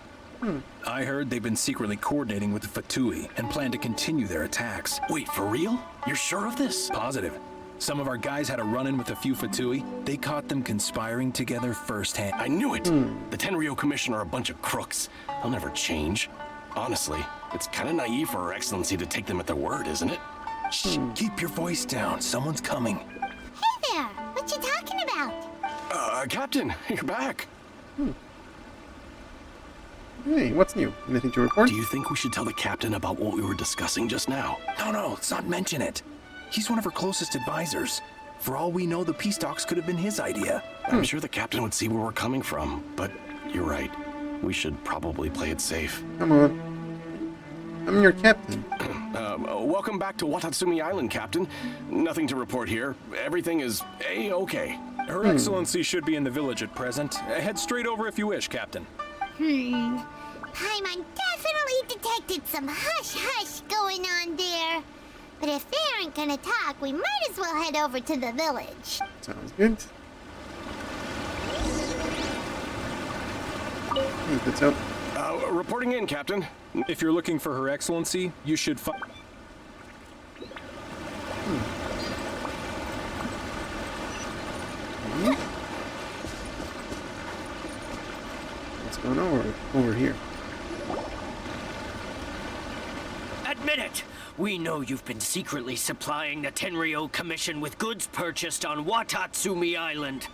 I heard they've been secretly coordinating with the Fatui and plan to continue their attacks. Wait, for real? You're sure of this? Positive. Some of our guys had a run-in with a few Fatui. They caught them conspiring together firsthand. I knew it! The Tenryo Commission are a bunch of crooks. They'll never change. Honestly, it's kind of naive for Her Excellency to take them at their word, isn't it? Shh, keep your voice down. Someone's coming. Hey there, what you talking about? Captain, you're back. Hey, what's new? Anything to report? Do you think we should tell the captain about what we were discussing just now? No, let's not mention it. He's one of our closest advisors. For all we know, the peace talks could have been his idea. I'm sure the captain would see where we're coming from, but you're right. We should probably play it safe. Come on. I'm your captain. Welcome back to Watatsumi Island, Captain. Nothing to report here. Everything is A-okay. Her Excellency should be in the village at present. Head straight over if you wish, Captain. Paimon definitely detected some hush-hush going on there. But if they aren't gonna talk, we might as well head over to the village. Sounds good. That's up. Reporting in, Captain. If you're looking for Her Excellency, you should find... What's going on over here? Admit it! We know you've been secretly supplying the Tenryou Commission with goods purchased on Watatsumi Island.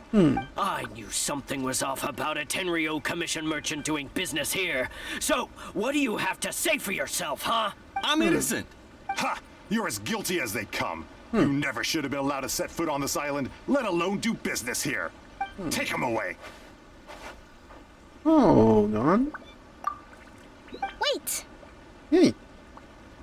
I knew something was off about a Tenryou Commission merchant doing business here. So, what do you have to say for yourself, huh? I'm innocent. Ha! You're as guilty as they come. You never should have been allowed to set foot on this island, let alone do business here. Take him away. Oh, Gon. Wait! Hey.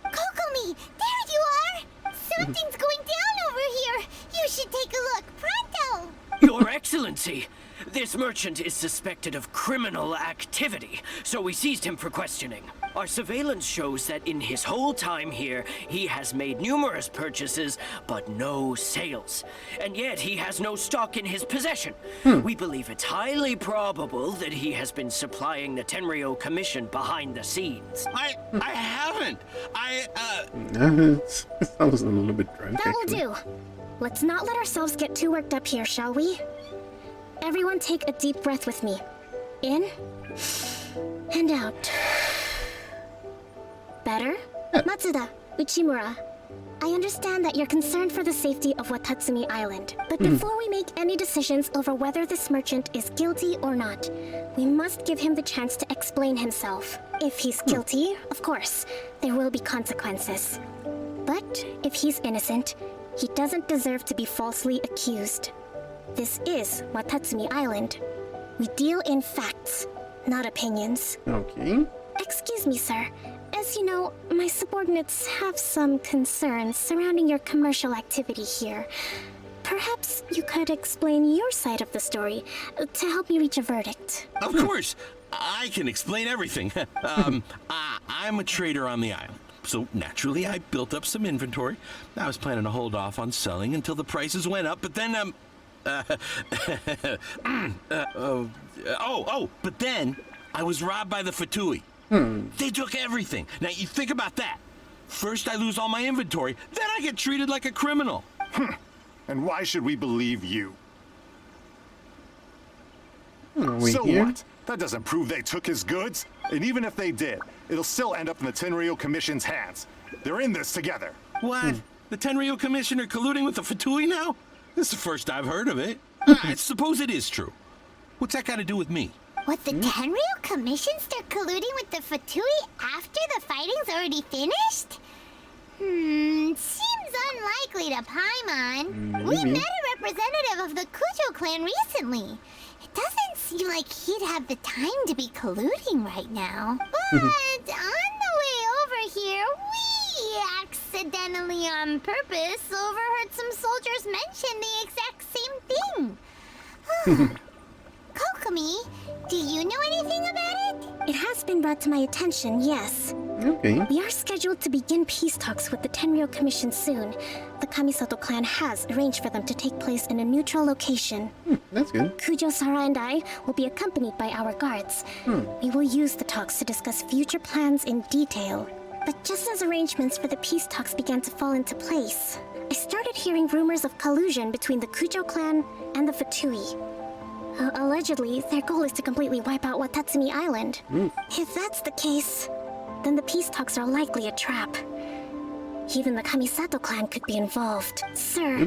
Kokomi! There you are! Something's going down over here! You should take a look, pronto! Your Excellency! This merchant is suspected of criminal activity, so we seized him for questioning. Our surveillance shows that in his whole time here, he has made numerous purchases, but no sales. And yet he has no stock in his possession. We believe it's highly probable that he has been supplying the Tenryou Commission behind the scenes. I haven't. That was a little bit drunk, That will actually. do. Let's not let ourselves get too worked up here, shall we? Everyone take a deep breath with me. In and out. Better? Matsuda, Uchimura, I understand that you're concerned for the safety of Watatsumi Island. But before we make any decisions over whether this merchant is guilty or not, we must give him the chance to explain himself. If he's guilty, of course, there will be consequences. But if he's innocent, he doesn't deserve to be falsely accused. This is Watatsumi Island. We deal in facts, not opinions. Okay. Excuse me, sir. As you know, my subordinates have some concerns surrounding your commercial activity here. Perhaps you could explain your side of the story to help me reach a verdict. Of course. I can explain everything. I'm a trader on the island. So naturally, I built up some inventory. I was planning to hold off on selling until the prices went up, but then, but then I was robbed by the Fatui. They took everything. Now, you think about that. First, I lose all my inventory, then I get treated like a criminal. And why should we believe you? So what? That doesn't prove they took his goods. And even if they did, it'll still end up in the Tenryou Commission's hands. They're in this together. What? The Tenryou Commission are colluding with the Fatui now? This is the first I've heard of it. I suppose it is true. What's that got to do with me? What, the Tenryou Commission start colluding with the Fatui after the fighting's already finished? Seems unlikely to Paimon. We met a representative of the Kujo clan recently. It doesn't seem like he'd have the time to be colluding right now. But on the way over here, we accidentally on purpose overheard some soldiers mention the exact same thing. Kokomi, do you know anything about it? It has been brought to my attention, yes. Okay. We are scheduled to begin peace talks with the Tenryou Commission soon. The Kamisato clan has arranged for them to take place in a neutral location. That's good. Kujo-Sara and I will be accompanied by our guards. We will use the talks to discuss future plans in detail. But just as arrangements for the peace talks began to fall into place, I started hearing rumors of collusion between the Kujo clan and the Fatui. Allegedly, their goal is to completely wipe out Watatsumi Island. If that's the case, then the peace talks are likely a trap. Even the Kamisato clan could be involved. Sir,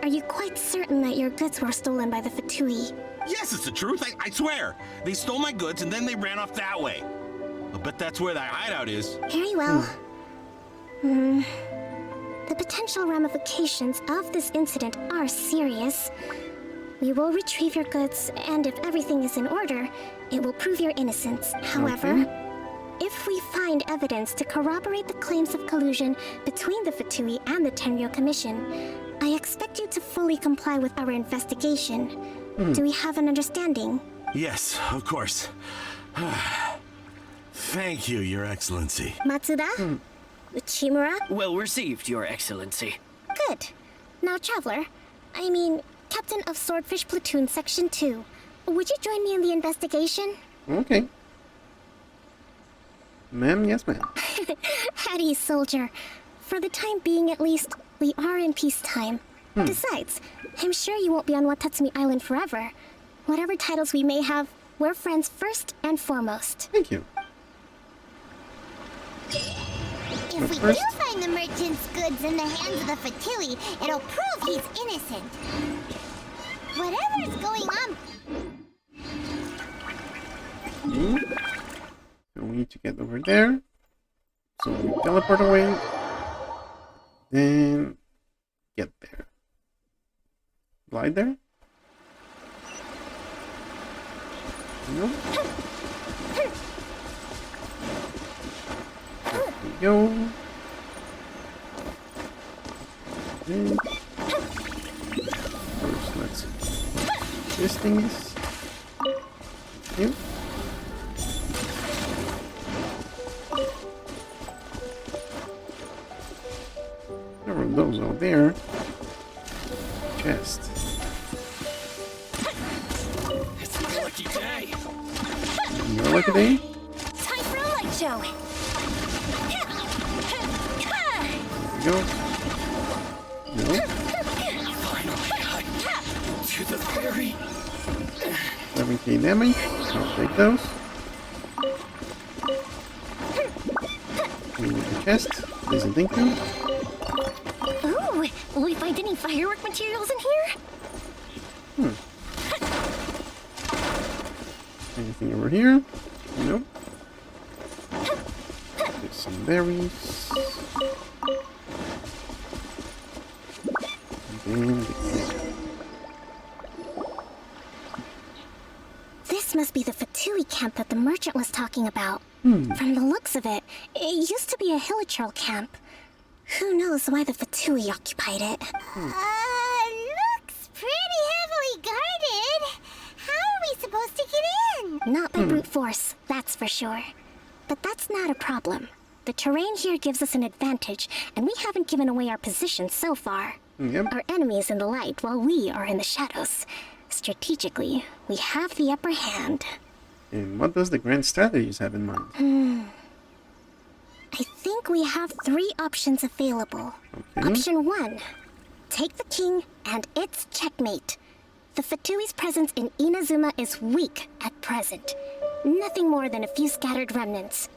are you quite certain that your goods were stolen by the Fatui? Yes, it's the truth. I swear. They stole my goods and then they ran off that way. I bet that's where that hideout is. Very well. The potential ramifications of this incident are serious. We will retrieve your goods, and if everything is in order, it will prove your innocence. However, if we find evidence to corroborate the claims of collusion between the Fatui and the Tenryo Commission, I expect you to fully comply with our investigation. Do we have an understanding? Yes, of course. Thank you, Your Excellency. Matsuda? Uchimura? Well received, Your Excellency. Good. Now, Traveler, Captain of Swordfish Platoon Section 2, would you join me in the investigation? Okay. Ma'am, yes ma'am. At ease, soldier. For the time being, at least, we are in peacetime. Besides, I'm sure you won't be on Watatsumi Island forever. Whatever titles we may have, we're friends first and foremost. Thank you. If we do find the merchant's goods in the hands of the Fatui, it'll prove he's innocent. Whatever's going on... So we need to get over there. So we teleport away. Then get there. Glide there? No. There we go. And first, let's this things. Here. There were those out there. Chest. It's my lucky day. Your lucky day? Time for a light show! There we go. No. Finally, to the ferry. 7k damage. I'll take those. We need the chest. Please and thank you. Ooh, will we find any firework materials in here? Anything over here? Nope. Get some berries. And This must be the Fatui camp that the merchant was talking about. From the looks of it, it used to be a hilichurl camp. Who knows why the Fatui occupied it? Looks pretty heavily guarded. How are we supposed to get in? Not by brute force, that's for sure. But that's not a problem. The terrain here gives us an advantage, and we haven't given away our position so far. Yep. Our enemy is in the light, while we are in the shadows. Strategically, we have the upper hand. And what does the grand strategies have in mind? I think we have 3 options available. Okay. Option 1. Take the king, and it's checkmate. The Fatui's presence in Inazuma is weak at present. Nothing more than a few scattered remnants.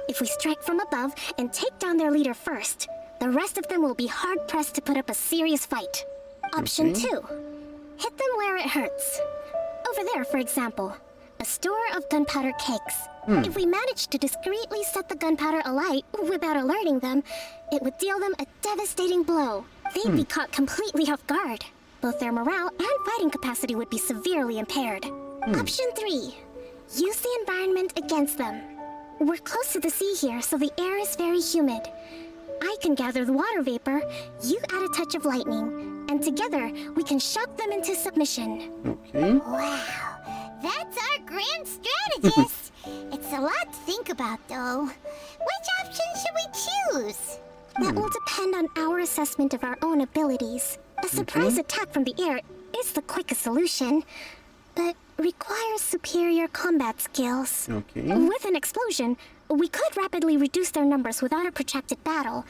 If we strike from above and take down their leader first, the rest of them will be hard-pressed to put up a serious fight. Option 2. Hit them where it hurts. Over there, for example. A store of gunpowder cakes. If we manage to discreetly set the gunpowder alight without alerting them, it would deal them a devastating blow. They'd be caught completely off guard. Both their morale and fighting capacity would be severely impaired. Option 3. Use the environment against them. We're close to the sea here, so the air is very humid. I can gather the water vapor, you add a touch of lightning, and together we can shock them into submission. Okay. Wow, that's our grand strategist. It's a lot to think about, though. Which option should we choose? That will depend on our assessment of our own abilities. A surprise attack from the air is the quickest solution, but requires superior combat skills. Okay. With an explosion, we could rapidly reduce their numbers without a protracted battle.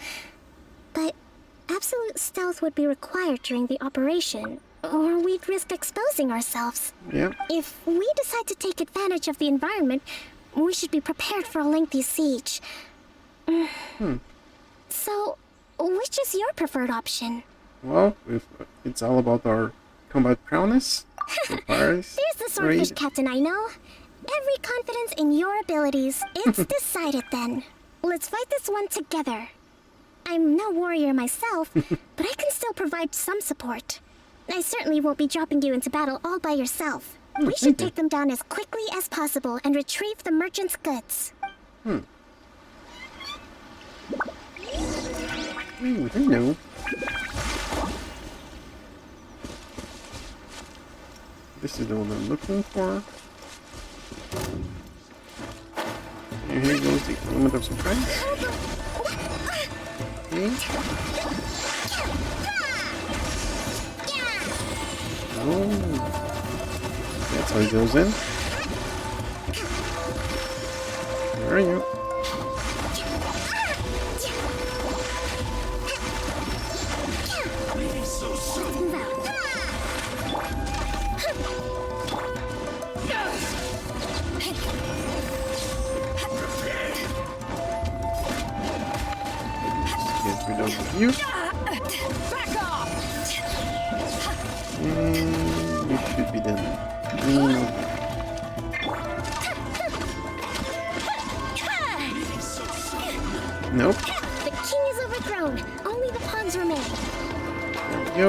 But absolute stealth would be required during the operation, or we'd risk exposing ourselves. Yeah. If we decide to take advantage of the environment, we should be prepared for a lengthy siege. So, which is your preferred option? Well, if it's all about our combat prowess. There's the swordfish captain I know. Every confidence in your abilities. It's decided then. Let's fight this one together. I'm no warrior myself, but I can still provide some support. I certainly won't be dropping you into battle all by yourself. We thank should you. take them down as quickly as possible and retrieve the merchant's goods. Ooh, hello. This is the one I'm looking for. And here goes the element of surprise. Okay. Oh, that's how it goes in. Where are you? Get rid of you. And you should be done. Nope. The king is overthrown. Only the pawns remain. There we go.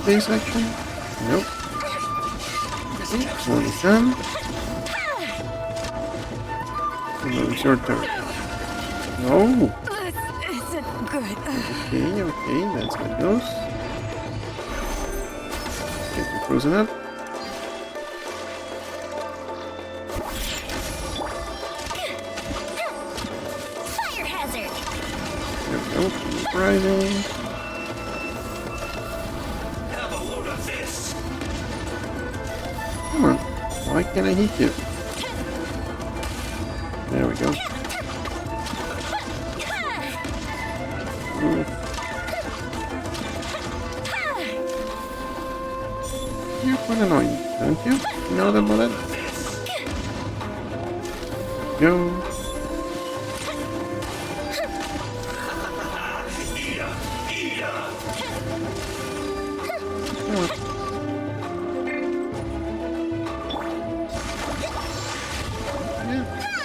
This action? Nope. One is done. And now it's your turn. No! Okay, that's how it goes. Get you frozen up. Fire hazard. There we go. Keep rising. Come on. Why can't I hit you? There we go. Ooh. You're quite annoying, don't you? You know that bullet? Go. Come on.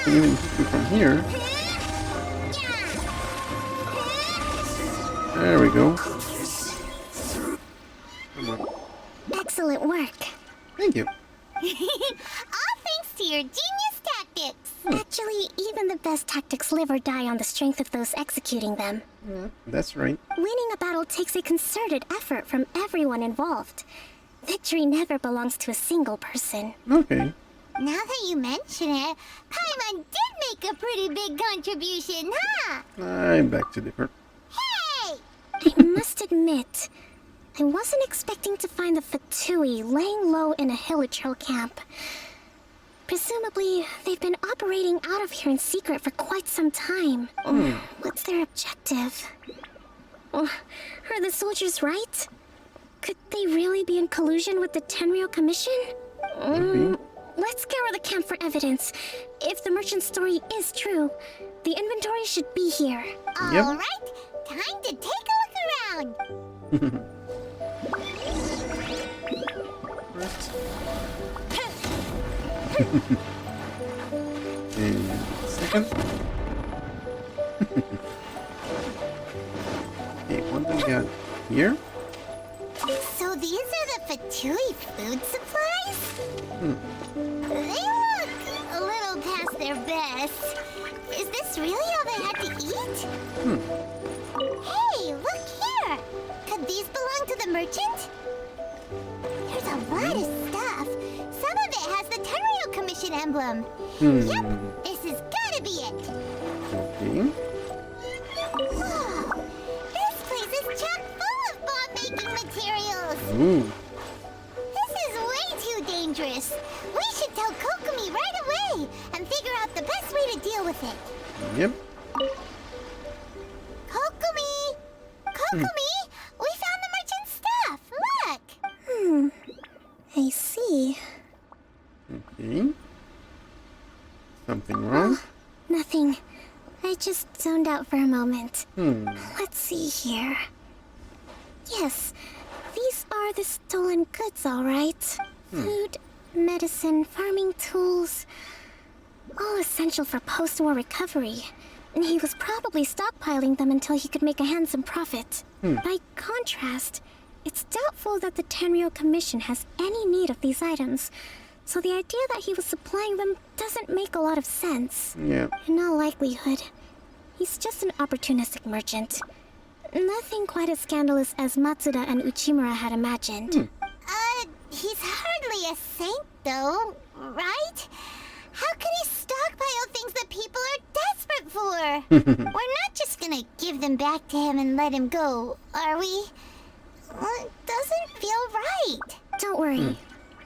Can even hit you from here. There we go. Come on. Excellent work. Thank you. All thanks to your genius tactics. Actually, even the best tactics live or die on the strength of those executing them. Yeah, that's right. Winning a battle takes a concerted effort from everyone involved. Victory never belongs to a single person. Okay. Now that you mention it, Paimon did make a pretty big contribution, huh? I'm back to differ. Hey! I must admit, I wasn't expecting to find the Fatui laying low in a Hilichurl camp. Presumably, they've been operating out of here in secret for quite some time. What's their objective? Are the soldiers right? Could they really be in collusion with the Tenryou Commission? Let's scour the camp for evidence. If the merchant story is true, the inventory should be here. All right, time to take a look around. And second. Okay, what do we got here? So these are the Fatui food supplies? They look a little past their best. Is this really all they had to eat? Hey, look here! Could these belong to the merchant? There's a lot of stuff. Some of it has the Tenryou Commission emblem. Yep, this has gotta be it. Okay. Whoa, this place is chock full of bomb-making materials. Ooh. This is way too dangerous. We should tell Kokomi right away and figure out the best way to deal with it. Yep. Kokomi! Kokomi! We found the merchant's stuff! Look! I see. Okay. Something wrong? Nothing. I just zoned out for a moment. Hmm. Let's see here. Yes, these are the stolen goods, all right. Food, medicine, farming tools. All essential for post-war recovery. And he was probably stockpiling them until he could make a handsome profit. By contrast, it's doubtful that the Tenryou Commission has any need of these items. So the idea that he was supplying them doesn't make a lot of sense. Yeah. In all likelihood, he's just an opportunistic merchant. Nothing quite as scandalous as Matsuda and Uchimura had imagined. He's hardly a saint, though, right? How could he stockpile things that people are desperate for? We're not just gonna give them back to him and let him go, are we? Well, it doesn't feel right. Don't worry.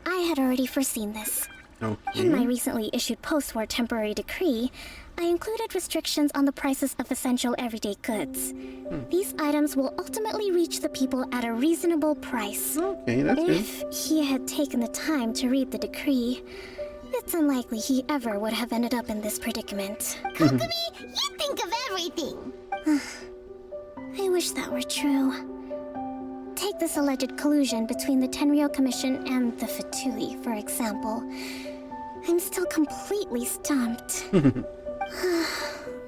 I had already foreseen this. In my recently issued post-war temporary decree, I included restrictions on the prices of essential everyday goods. These items will ultimately reach the people at a reasonable price. Okay, that's good. If he had taken the time to read the decree, it's unlikely he ever would have ended up in this predicament. Kokomi, you think of everything. I wish that were true. Take this alleged collusion between the Tenryou Commission and the Fatui, for example. I'm still completely stumped. The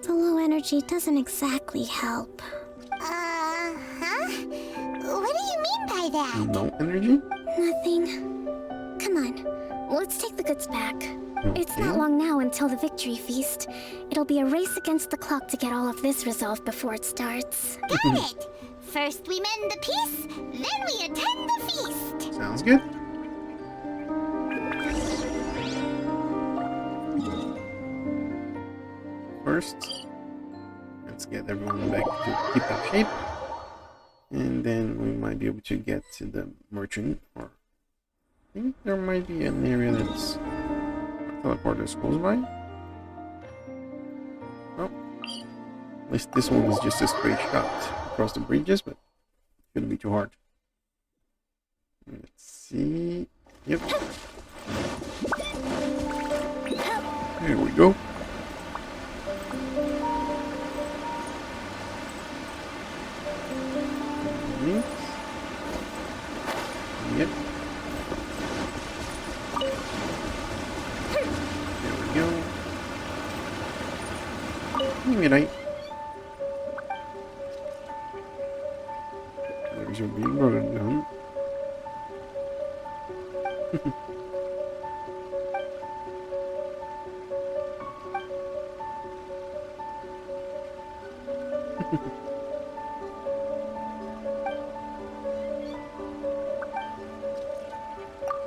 low energy doesn't exactly help. What do you mean by that? No energy? Nothing. Come on, let's take the goods back. It's not long now until the victory feast. It'll be a race against the clock to get all of this resolved before it starts. Got it! First we mend the peace, then we attend the feast. Sounds good. First, let's get everyone back to tip-top shape. And then we might be able to get to the merchant, or I think there might be an area that's teleporters close by. Well, at least this one is just a straight shot across the bridges, but it's gonna be too hard. Let's see. Yep. There we go. Yep. There we go. Maybe right. There's your big brother gun.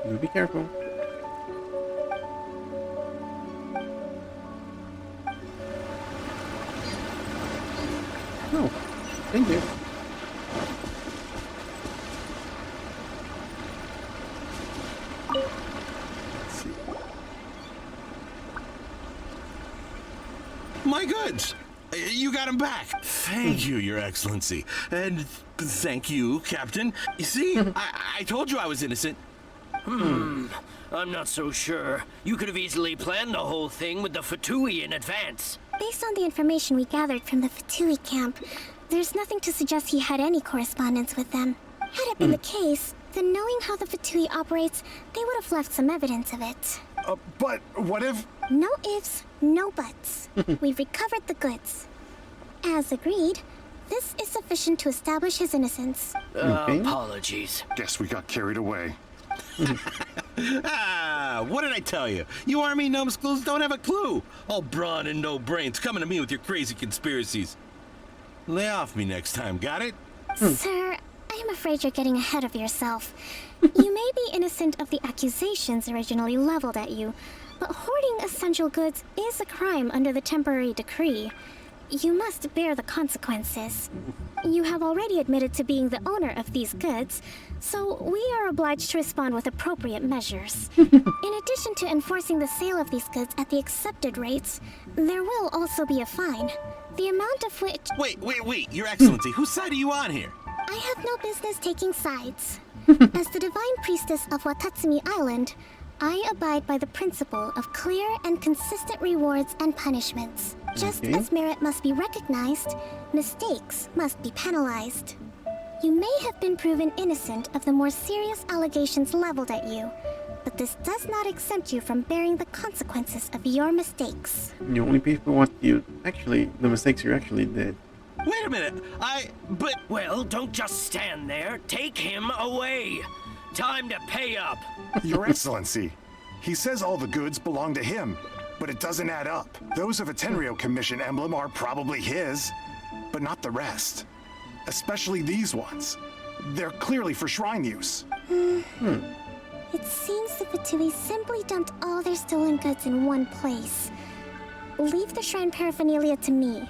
You be careful. Oh, thank you. Let's see. My goods! You got them back. Thank you, Your Excellency. And thank you, Captain. You see, I told you I was innocent. I'm not so sure. You could have easily planned the whole thing with the Fatui in advance. Based on the information we gathered from the Fatui camp, there's nothing to suggest he had any correspondence with them. Had it been the case, then knowing how the Fatui operates, they would have left some evidence of it. But what if... No ifs, no buts. We've recovered the goods. As agreed, this is sufficient to establish his innocence. Apologies. Guess we got carried away. What did I tell you? You army numbskulls don't have a clue. All brawn and no brains coming to me with your crazy conspiracies. Lay off me next time, got it? Sir, I'm afraid you're getting ahead of yourself. You may be innocent of the accusations originally leveled at you, but hoarding essential goods is a crime under the temporary decree. You must bear the consequences. You have already admitted to being the owner of these goods, so we are obliged to respond with appropriate measures. In addition to enforcing the sale of these goods at the accepted rates, there will also be a fine, the amount of which... Wait, Your Excellency, whose side are you on here? I have no business taking sides. As the divine priestess of Watatsumi Island, I abide by the principle of clear and consistent rewards and punishments. Just as merit must be recognized, mistakes must be penalized. You may have been proven innocent of the more serious allegations leveled at you, but this does not exempt you from bearing the consequences of your mistakes. You only pay for what you actually, the mistakes you actually did. Wait a minute, but... Well, don't just stand there. Take him away. Time to pay up. Your Excellency, he says all the goods belong to him, but it doesn't add up. Those of a Tenryou Commission emblem are probably his, but not the rest. Especially these ones. They're clearly for shrine use. It seems the Fatui simply dumped all their stolen goods in one place. Leave the shrine paraphernalia to me.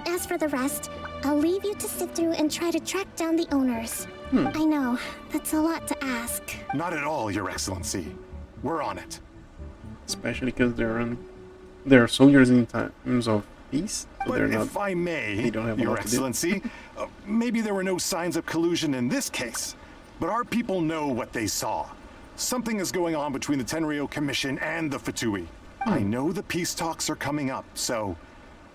As for the rest, I'll leave you to sift through and try to track down the owners. I know, that's a lot to ask. Not at all, Your Excellency. We're on it. Especially because they're soldiers in times of peace. So But if I may, they don't have a Your lot to do. Excellency, maybe there were no signs of collusion in this case, but our people know what they saw. Something is going on between the Tenryou Commission and the Fatui. I know the peace talks are coming up, so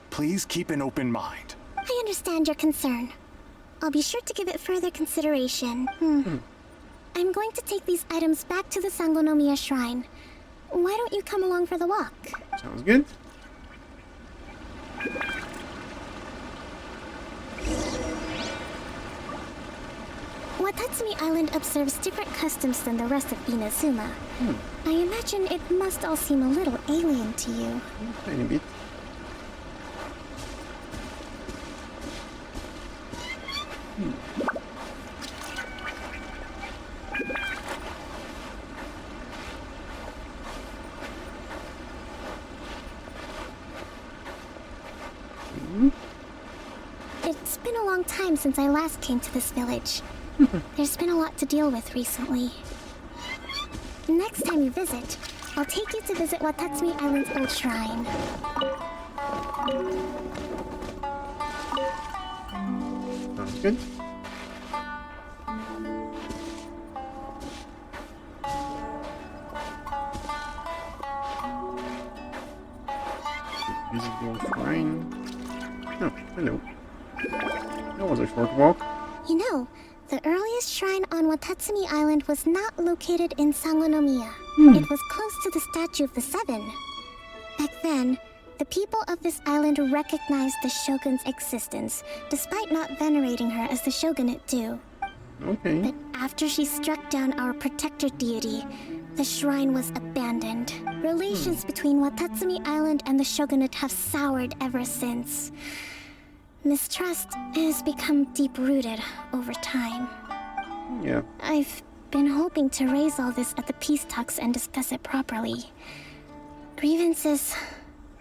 please keep an open mind. I understand your concern. I'll be sure to give it further consideration. I'm going to take these items back to the Sangonomiya Shrine. Why don't you come along for the walk? Sounds good. Watatsumi Island observes different customs than the rest of Inazuma. I imagine it must all seem a little alien to you. Tiny bit. It's been a long time since I last came to this village. There's been a lot to deal with recently. Next time you visit, I'll take you to visit Watatsumi Island's old shrine. Sounds good. Visit the old shrine. Oh, hello. That was a short walk. You know, the earliest shrine on Watatsumi Island was not located in Sangonomiya. It was close to the Statue of the Seven. Back then, the people of this island recognized the shogun's existence, despite not venerating her as the shogunate do. Okay. But after she struck down our protector deity, the shrine was abandoned. Relations between Watatsumi Island and the shogunate have soured ever since. Mistrust has become deep-rooted over time. Yeah. I've been hoping to raise all this at the peace talks and discuss it properly. Grievances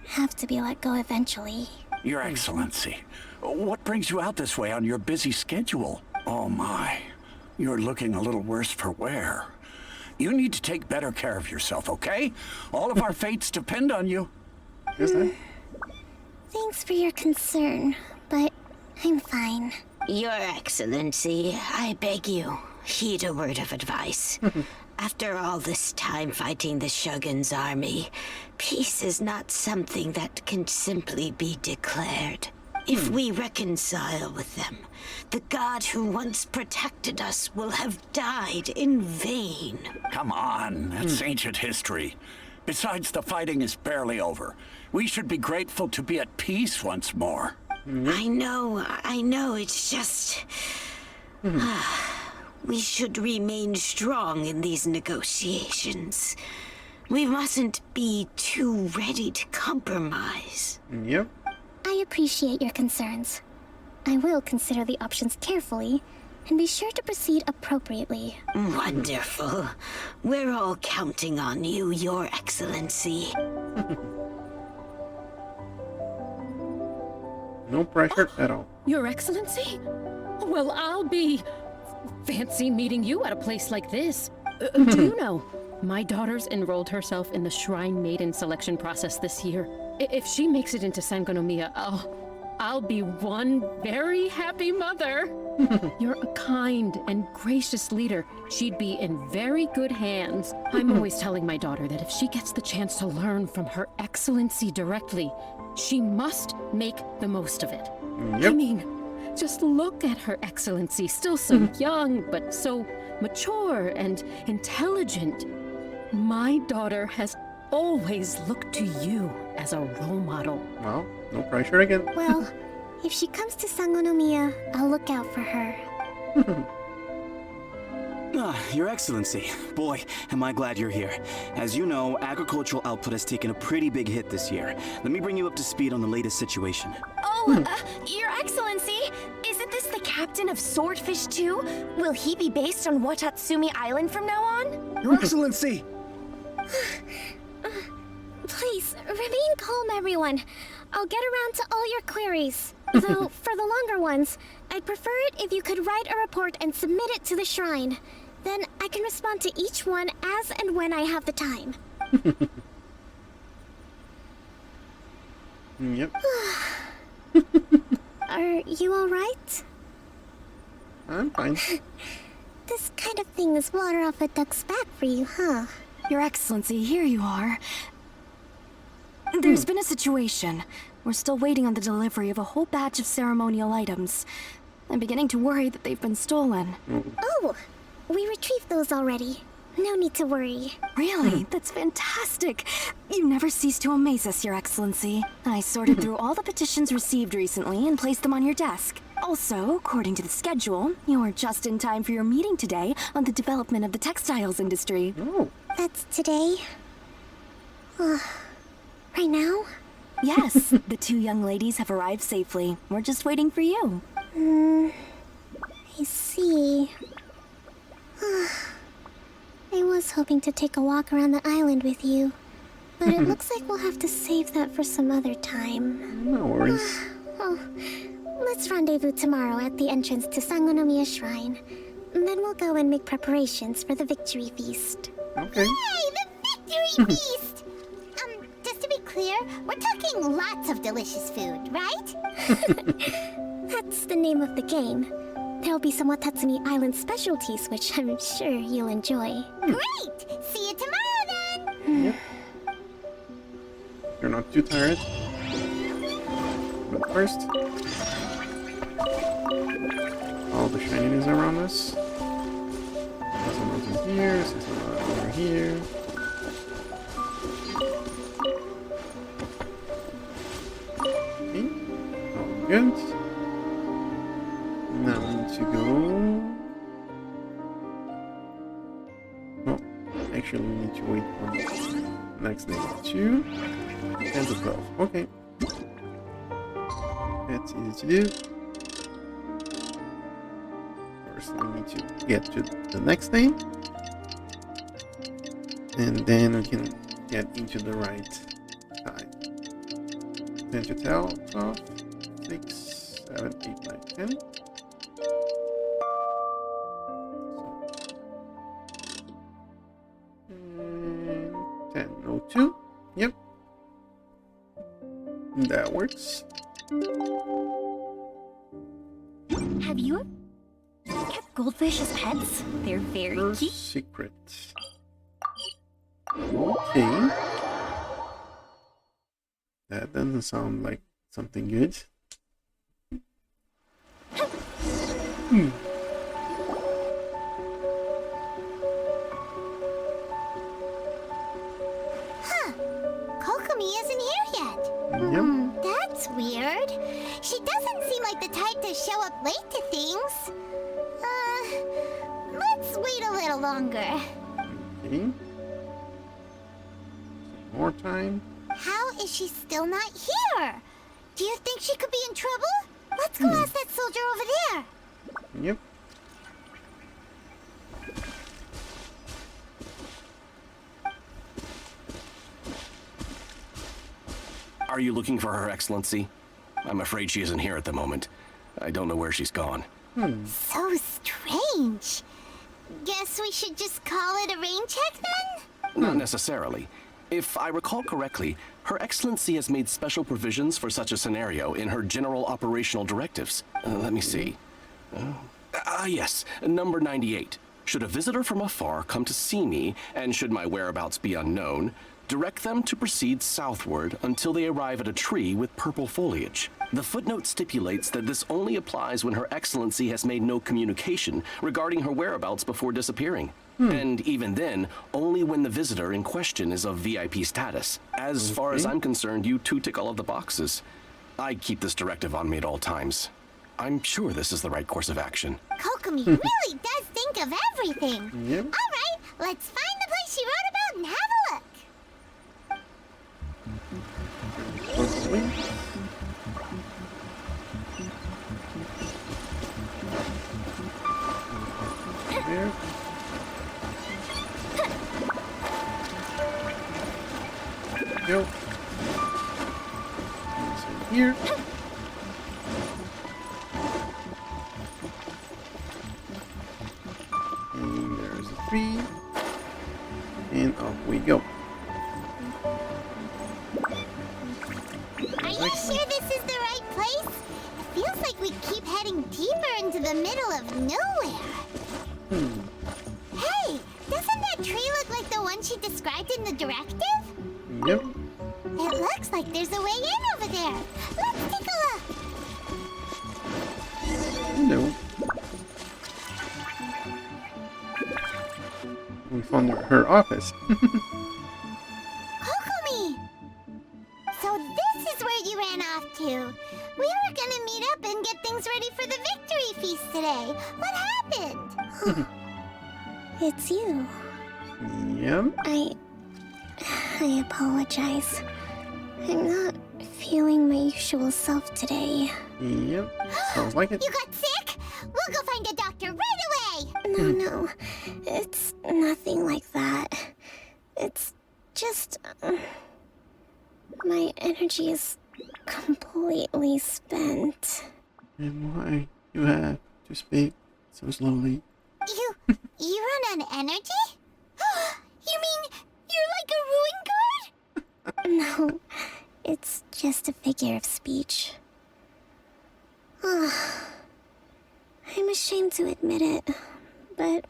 have to be let go eventually. Your Excellency, what brings you out this way on your busy schedule? Oh my, you're looking a little worse for wear. You need to take better care of yourself, okay? All of our fates depend on you. Is that? Thanks for your concern, but I'm fine. Your Excellency, I beg you, heed a word of advice. After all this time fighting the Shogun's army, peace is not something that can simply be declared. If we reconcile with them, the god who once protected us will have died in vain. Come on, that's ancient history. Besides, the fighting is barely over. We should be grateful to be at peace once more. I know, it's just... We should remain strong in these negotiations. We mustn't be too ready to compromise. Yep. I appreciate your concerns. I will consider the options carefully and be sure to proceed appropriately. Wonderful. We're all counting on you, Your Excellency. No pressure at all. Your Excellency? Well, I'll be... fancy meeting you at a place like this. Do you know, my daughter's enrolled herself in the Shrine Maiden selection process this year. If she makes it into Sangonomiya, I'll be one very happy mother. You're a kind and gracious leader. She'd be in very good hands. I'm always telling my daughter that if she gets the chance to learn from Her Excellency directly, she must make the most of it. Yep. I mean, just look at Her Excellency, still so young, but so mature and intelligent. My daughter has always looked to you as a role model. Well, no pressure again. Well, if she comes to Sangonomiya, I'll look out for her. Your Excellency. Boy, am I glad you're here. As you know, agricultural output has taken a pretty big hit this year. Let me bring you up to speed on the latest situation. Oh, Your Excellency, isn't this the captain of Swordfish 2? Will he be based on Watatsumi Island from now on? Your Excellency! Please, remain calm, everyone. I'll get around to all your queries. Though, for the longer ones, I'd prefer it if you could write a report and submit it to the shrine. Then I can respond to each one as and when I have the time. Yep. Are you alright? I'm fine. This kind of thing is water off a duck's back for you, huh? Your Excellency, here you are. There's been a situation. We're still waiting on the delivery of a whole batch of ceremonial items. I'm beginning to worry that they've been stolen. Oh, we retrieved those already. No need to worry. Really? That's fantastic. You never cease to amaze us, Your Excellency. I sorted through all the petitions received recently and placed them on your desk. Also, according to the schedule, you are just in time for your meeting today on the development of the textiles industry. Oh. That's today? Right now? Yes, the two young ladies have arrived safely. We're just waiting for you. I see. I was hoping to take a walk around the island with you, but it looks like we'll have to save that for some other time. No worries. Oh, let's rendezvous tomorrow at the entrance to Sangonomiya Shrine. Then we'll go and make preparations for the victory feast. Okay. Yay, the victory feast! Just to be clear, we're talking lots of delicious food, right? That's the name of the game. There'll be some Watatsumi Island specialties, which I'm sure you'll enjoy. Great! See you tomorrow then! Yep. You're not too tired. But first, all the shininess around us. Someone's in here, someone over here. Okay, all good. Now we need to go. Oh, actually, we need to wait for the next day. 2 and 12. Okay. That's easy to do. First, we need to get to the next name. And then we can get into the right time. 10 to 12, 6, 7, 8, 9, 10. 10:02. Yep. That works. Have you kept goldfish as pets? They're very cute. Secret. Okay. That doesn't sound like something good. Kokomi isn't here yet. Yep. That's weird. She doesn't seem like the type to show up late to things. Let's wait a little longer. Okay. Some more time. How is she still not here? Do you think she could be in trouble? Let's go ask that soldier over there. Yep. Are you looking for Her Excellency? I'm afraid she isn't here at the moment. I don't know where she's gone. So strange. Guess we should just call it a rain check then? Not necessarily. If I recall correctly, Her Excellency has made special provisions for such a scenario in her general operational directives. Let me see. Yes, number 98. Should a visitor from afar come to see me, and should my whereabouts be unknown, direct them to proceed southward until they arrive at a tree with purple foliage. The footnote stipulates that this only applies when Her Excellency has made no communication regarding her whereabouts before disappearing. And even then, only when the visitor in question is of VIP status. As far as I'm concerned, you two tick all of the boxes. I keep this directive on me at all times. I'm sure this is the right course of action. Kokomi really does think of everything. Yep. Alright, let's find the place she wrote about and have a look. There. Go. So here. And there's a tree. And off we go. Are you sure this is the right place? It feels like we keep heading deeper into the middle of nowhere. Hey, doesn't that tree look like the one she described in the directive? Yep. It looks like there's a way in over there. Let's take a look. No. We found her office. Kokomi! So this is where you ran off to. We were gonna meet up and get things ready for the victory feast today. What happened? It's you. Yep. I apologize. I'm not feeling my usual self today. Yep. Sounds like it. You got sick? We'll go find a doctor right away! No. It's nothing like that. It's just... my energy is completely spent. And why you have to speak so slowly? You run on energy? You mean you're like a ruin guard? No, it's just a figure of speech. I'm ashamed to admit it, but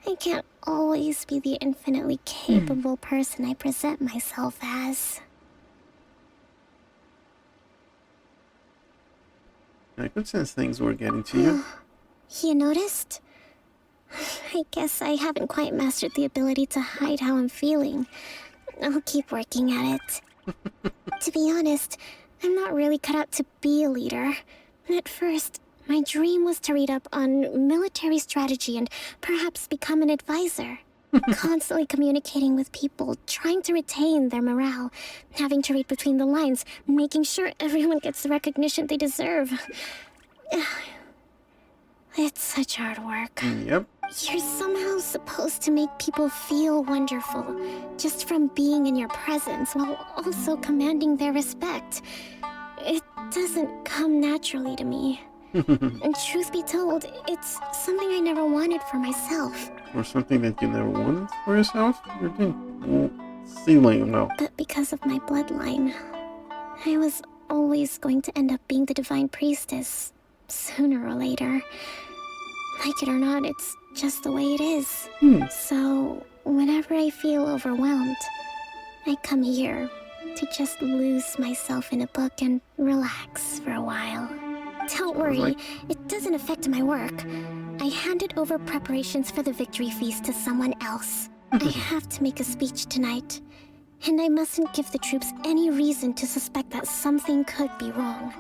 I can't always be the infinitely capable person I present myself as. I could sense things were getting to you. You noticed? I guess I haven't quite mastered the ability to hide how I'm feeling. I'll keep working at it. To be honest, I'm not really cut out to be a leader. At first, my dream was to read up on military strategy and perhaps become an advisor. Constantly communicating with people, trying to retain their morale, having to read between the lines, making sure everyone gets the recognition they deserve. It's such hard work. Yep. You're somehow supposed to make people feel wonderful, just from being in your presence, while also commanding their respect. It doesn't come naturally to me. And truth be told, it's something I never wanted for myself. Or something that you never wanted for yourself? You're doing seemingly well. But because of my bloodline, I was always going to end up being the divine priestess, sooner or later. Like it or not, it's just the way it is. So, whenever I feel overwhelmed, I come here to just lose myself in a book and relax for a while. Don't worry, it doesn't affect my work. I handed over preparations for the victory feast to someone else. I have to make a speech tonight, and I mustn't give the troops any reason to suspect that something could be wrong.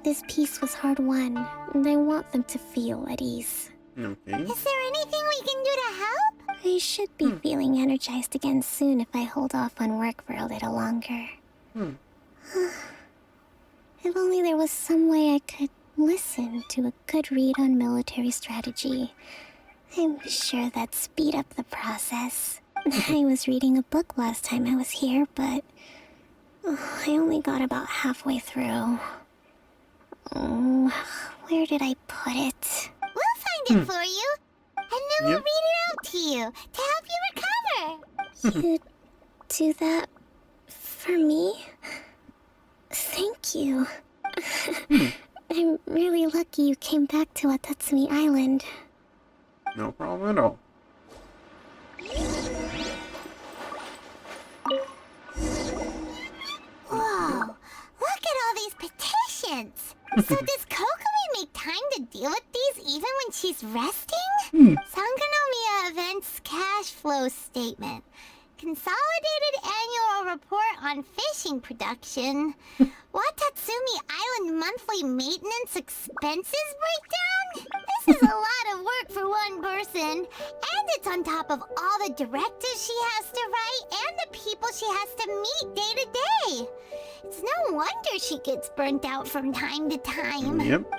This peace was hard won, and I want them to feel at ease. Okay. Is there anything we can do to help? I should be feeling energized again soon if I hold off on work for a little longer. If only there was some way I could listen to a good read on military strategy. I'm sure that'd speed up the process. I was reading a book last time I was here, but I only got about halfway through. Where did I put it? We'll find it for you, and then we'll read it out to you to help you recover. You do that for me? Thank you. I'm really lucky you came back to Watatsumi Island. No problem at all. Whoa, look at all these petitions. So does Kokomi make time to deal with these even when she's resting? Sangonomiya Events Cash Flow Statement. Consolidated Annual Report on Fishing Production. Watatsumi Island Monthly Maintenance Expenses Breakdown? This is a lot of work for one person. And it's on top of all the directives she has to write and the people she has to meet day to day. It's no wonder she gets burnt out from time to time. Yep.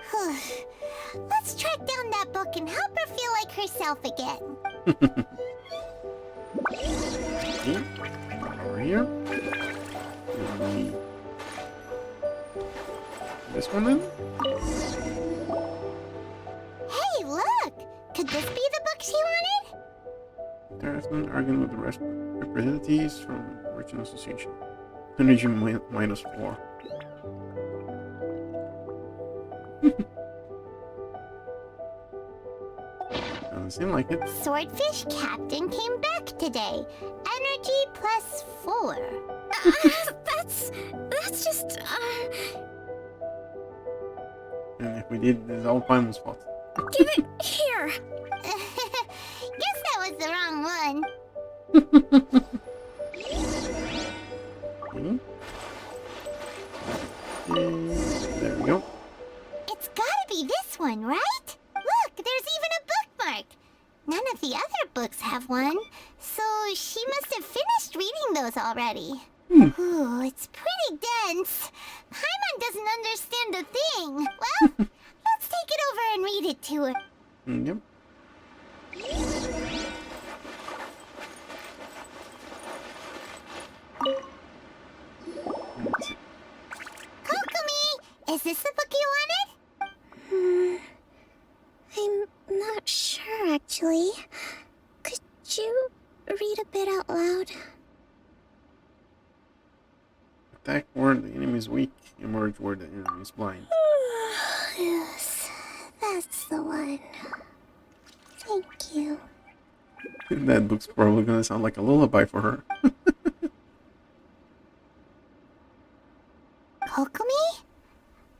Let's track down that book and help her feel like herself again. Over here. This one then? Hey, look! Could this be the book she wanted? Draftsman arguing with the representatives from Merchant Association. Energy -4. Doesn't seem like it. Swordfish Captain came back today. Energy +4. That's just, And if we did, it's all Primal's fault. Give it here! Guess that was the wrong one. There we go. It's gotta be this one, right? Look, there's even a bookmark. None of the other books have one, so she must have finished reading those already. Ooh, it's pretty dense. Paimon doesn't understand a thing. Well, let's take it over and read it to her. Yep. Kokomi, is this the book you wanted? I'm not sure, actually. Could you read a bit out loud? Attack where the enemy is weak, emerge where the enemy is blind. Yes, that's the one. Thank you. That book's probably gonna sound like a lullaby for her. Kokomi?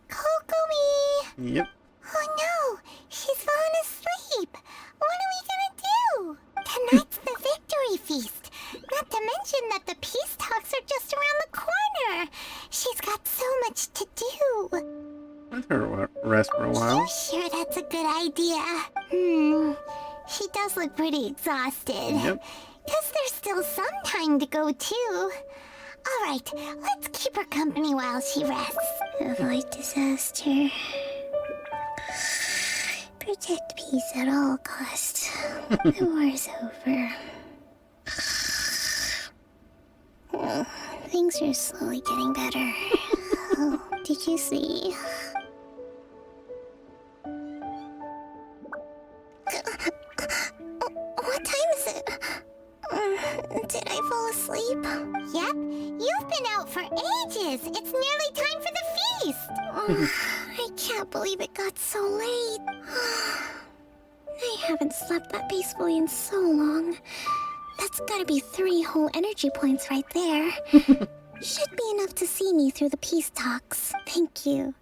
Kokomi! Yep. Oh no, she's fallen asleep. What are we gonna do? Tonight's the victory feast. Not to mention that the peace talks are just around the corner. She's got so much to do. Let her rest for a while. You sure that's a good idea? She does look pretty exhausted. Yep. Guess there's still some time to go too. Alright, let's keep her company while she rests. Avoid disaster. Protect peace at all costs. The war's over. Things are slowly getting better. Oh, did you see? What time is it? Did I fall asleep? Yep, you've been out for ages. It's nearly time for the feast. I can't believe it got so late. I haven't slept that peacefully in so long. That's gotta be 3 whole energy points right there. Should be enough to see me through the peace talks. Thank you.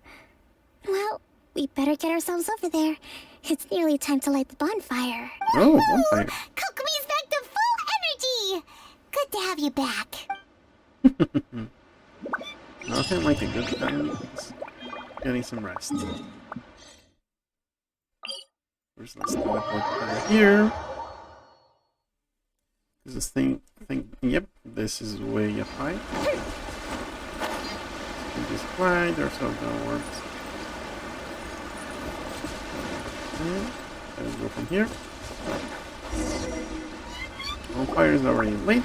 Well, we better get ourselves over there. It's nearly time to light the bonfire. Oh, bonfire. Kokomi's back to full energy. Good to have you back. Nothing like a good time. Getting some rest. First, let's teleport over here. Is this thing? Yep, this is way up high. We just fly ourselves downwards. Let's go from here. Bonfire is already late.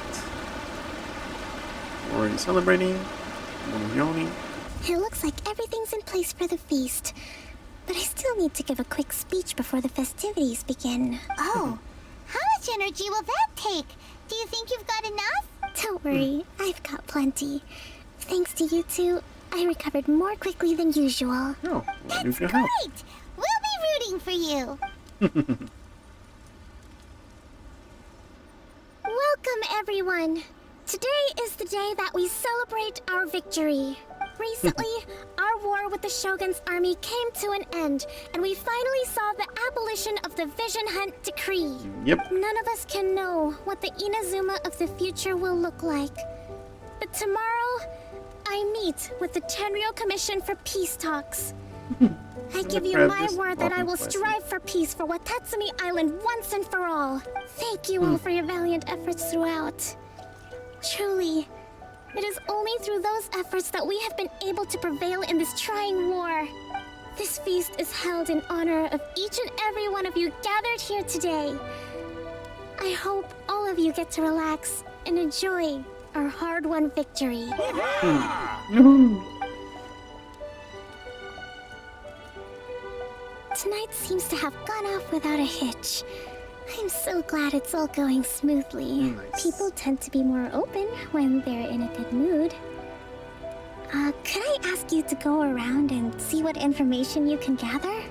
Already celebrating. Yawning. It looks like everything's in place for the feast. But I still need to give a quick speech before the festivities begin. Oh, how much energy will that take? Do you think you've got enough? Don't worry, I've got plenty. Thanks to you two, I recovered more quickly than usual. Oh, That's great! We'll be rooting for you. Welcome, everyone. Today is the day that we celebrate our victory. Recently, our war with the Shogun's army came to an end, and we finally saw the abolition of the Vision Hunt Decree. Yep. None of us can know what the Inazuma of the future will look like. But tomorrow, I meet with the Tenryou Commission for peace talks. I give you my word that I will strive for peace for Watatsumi Island once and for all. Thank you all for your valiant efforts throughout. Truly, it is only through those efforts that we have been able to prevail in this trying war. This feast is held in honor of each and every one of you gathered here today. I hope all of you get to relax and enjoy our hard-won victory. Tonight seems to have gone off without a hitch. I'm so glad it's all going smoothly. Nice. People tend to be more open when they're in a good mood. Could I ask you to go around and see what information you can gather?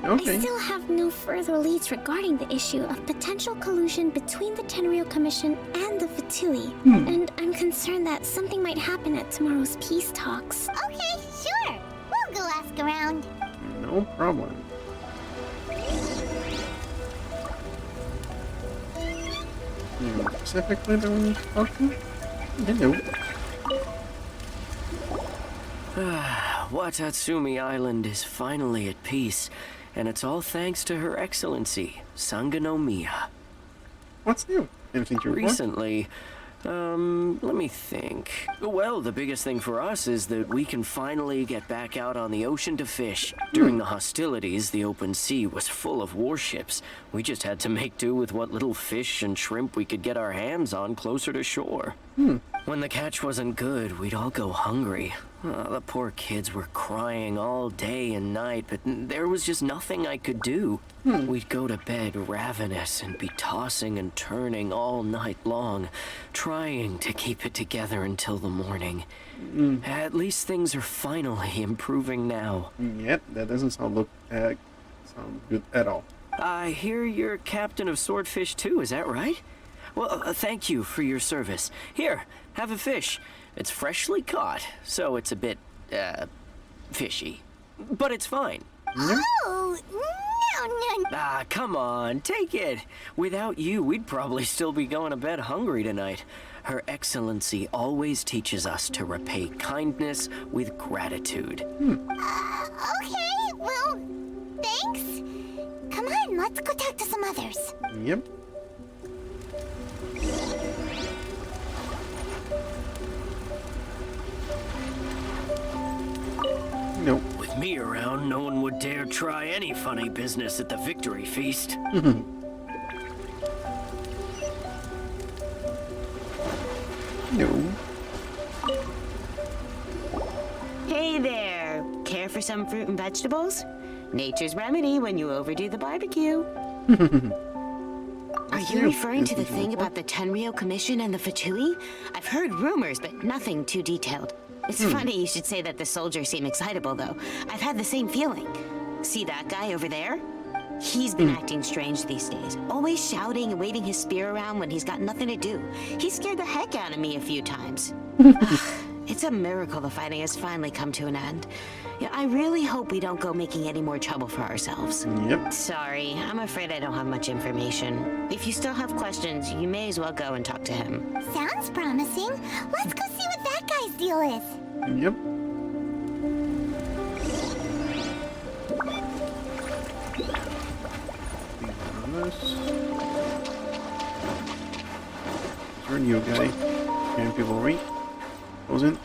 Okay. I still have no further leads regarding the issue of potential collusion between the Tenryou Commission and the Fatui. And I'm concerned that something might happen at tomorrow's peace talks. Okay, sure. We'll go ask around. No problem. Specifically the one you talked to? Hello. Watatsumi Island is finally at peace, and it's all thanks to Her Excellency, Sangonomiya. What's new? Anything to report? Recently, let me think. Well, the biggest thing for us is that we can finally get back out on the ocean to fish. During the hostilities, the open sea was full of warships. We just had to make do with what little fish and shrimp we could get our hands on closer to shore. When the catch wasn't good, we'd all go hungry. The poor kids were crying all day and night, but there was just nothing I could do. We'd go to bed ravenous and be tossing and turning all night long, trying to keep it together until the morning. At least things are finally improving now. Yep, that doesn't sound good at all. I hear you're captain of Swordfish too, is that right? Well, thank you for your service. Here, have a fish. It's freshly caught, so it's a bit, fishy. But it's fine. Oh, no. Ah, come on, take it. Without you, we'd probably still be going to bed hungry tonight. Her Excellency always teaches us to repay kindness with gratitude. Okay, well, thanks. Come on, let's go talk to some others. Yep. Nope. With me around, no one would dare try any funny business at the victory feast. No. Hey there. Care for some fruit and vegetables? Nature's remedy when you overdo the barbecue. Are you referring to the thing about the Tenryou Commission and the Fatui? I've heard rumors, but nothing too detailed. It's funny you should say that the soldiers seem excitable, though. I've had the same feeling. See that guy over there? He's been acting strange these days. Always shouting and waving his spear around when he's got nothing to do. He scared the heck out of me a few times. It's a miracle the fighting has finally come to an end. Yeah, I really hope we don't go making any more trouble for ourselves. Yep. Sorry, I'm afraid I don't have much information. If you still have questions, you may as well go and talk to him. Sounds promising. Let's go see what that guy's deal is. Yep. You're a new guy. Can people read? Wasn't?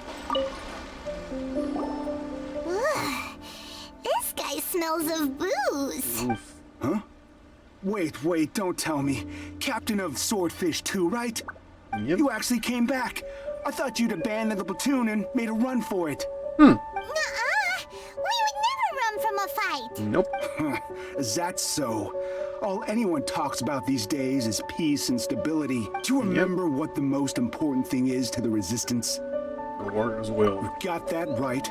This guy smells of booze. Oof. Huh? Wait, don't tell me. Captain of Swordfish 2, right? Yep. You actually came back. I thought you'd abandoned the platoon and made a run for it. Nuh-uh. We would never run from a fight. Nope. Is that so? All anyone talks about these days is peace and stability. Do you remember what the most important thing is to the Resistance? The warrior's will. You got that right.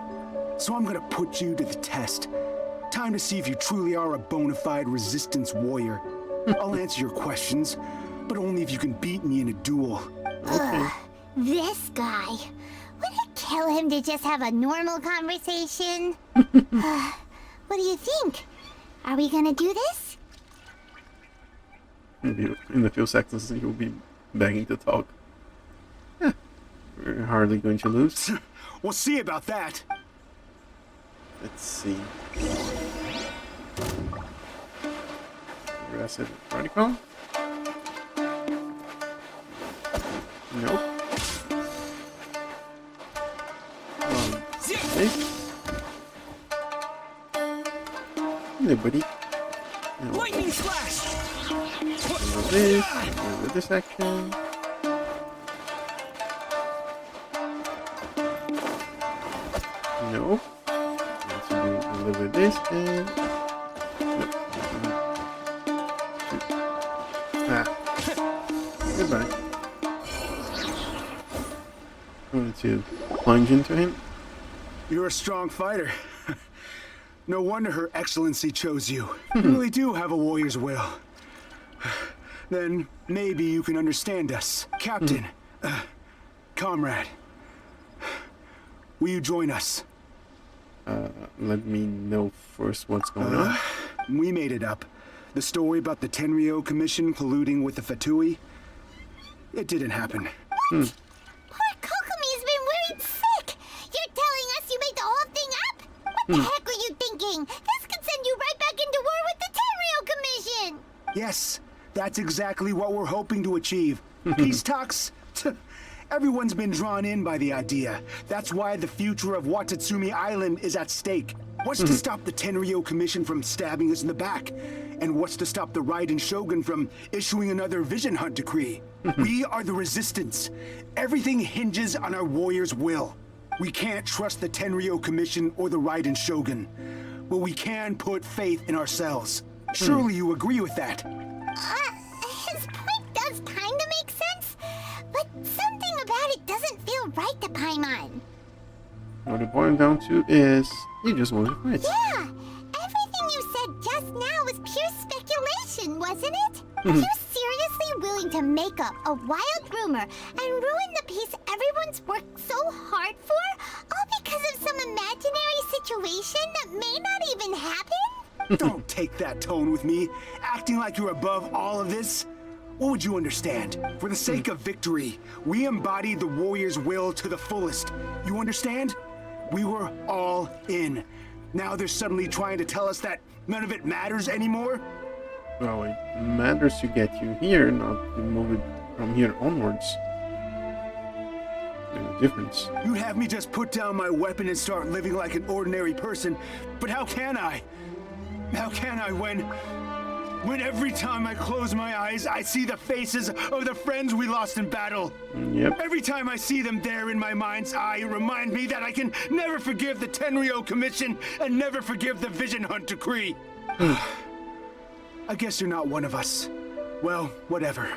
So I'm gonna put you to the test. Time to see if you truly are a bona fide Resistance warrior. I'll answer your questions, but only if you can beat me in a duel. Okay. This guy. Would it kill him to just have a normal conversation? What do you think? Are we gonna do this? Maybe in a few seconds you'll be begging to talk. Yeah, we're hardly going to lose. We'll see about that. Let's see. Aggressive Chronicle? Nope. Nobody. No. Lightning slash. This action. No. Let's do a little bit of this and. Nope. Goodbye. Going to plunge into him. You're a strong fighter. No wonder Her Excellency chose you. You really do have a warrior's will. Then maybe you can understand us. Captain, comrade, will you join us? Let me know first what's going on. We made it up. The story about the Tenryou Commission colluding with the Fatui, it didn't happen. Poor Kokomi's been worried sick. You're telling us you made the whole thing up? What the heck are you thinking? This could send you right back into war with the Tenryou Commission. Yes, that's exactly what we're hoping to achieve. Peace talks? Everyone's been drawn in by the idea. That's why the future of Watatsumi Island is at stake. What's to stop the Tenryou Commission from stabbing us in the back? And what's to stop the Raiden Shogun from issuing another Vision Hunt decree? We are the Resistance. Everything hinges on our warrior's will. We can't trust the Tenryou Commission or the Raiden Shogun, but we can put faith in ourselves. Surely you agree with that? His point does kind of make sense, but something about it doesn't feel right to Paimon. What it boils down to is you just want to fight. Yeah, everything you said just now was pure speculation, wasn't it? Are you seriously willing to make up a wild rumor and ruin the peace everyone's worked so hard for, all because of some imaginary situation that may not even happen? Don't take that tone with me, acting like you're above all of this. What would you understand? For the sake of victory, we embody the warrior's will to the fullest. You understand? We were all in. Now they're suddenly trying to tell us that none of it matters anymore? Well, it matters to get you here, not to move it from here onwards. There's a difference. You have me just put down my weapon and start living like an ordinary person, but how can I? How can I when every time I close my eyes, I see the faces of the friends we lost in battle? Yep. Every time I see them there in my mind's eye, it reminds me that I can never forgive the Tenryou Commission and never forgive the Vision Hunt decree. I guess you're not one of us. Well, whatever.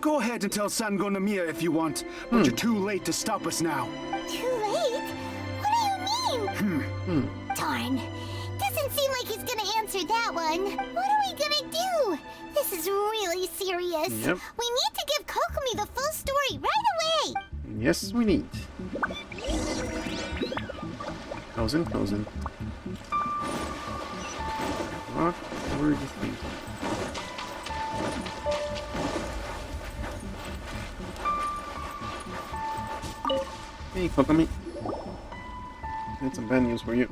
Go ahead and tell Sangonomiya if you want, but you're too late to stop us now. Too late? What do you mean? Darn. Doesn't seem like he's gonna answer that one. What are we gonna do? This is really serious. Yep. We need to give Kokomi the full story right away. Yes, we need. Closing. What were you thinking? Hey, Kokomi. Got some bad news for you.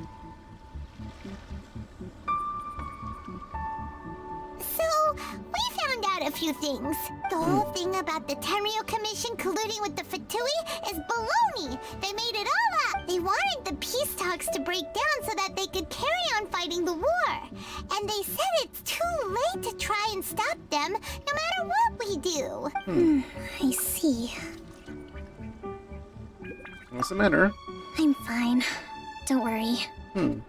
So, we found out a few things. The whole thing about the Tenryou Commission colluding with the Fatui is baloney. They made it all up. They wanted the peace talks to break down so that they could carry on fighting the war. And they said it's too late to try and stop them, no matter what we do. I see. What's the matter? I'm fine. Don't worry. Hmm.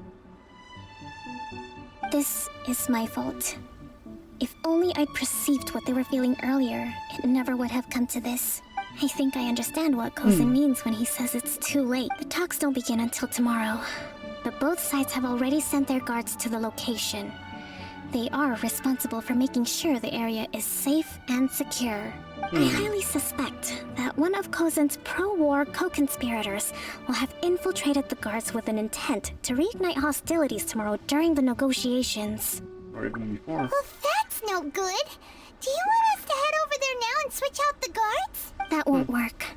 This is my fault. If only I'd perceived what they were feeling earlier, it never would have come to this. I think I understand what Kozin means when he says it's too late. The talks don't begin until tomorrow. But both sides have already sent their guards to the location. They are responsible for making sure the area is safe and secure. I highly suspect that one of Kozin's pro-war co-conspirators will have infiltrated the guards with an intent to reignite hostilities tomorrow during the negotiations. Or even before. Well, that's no good. Do you want us to head over there now and switch out the guards? That won't work.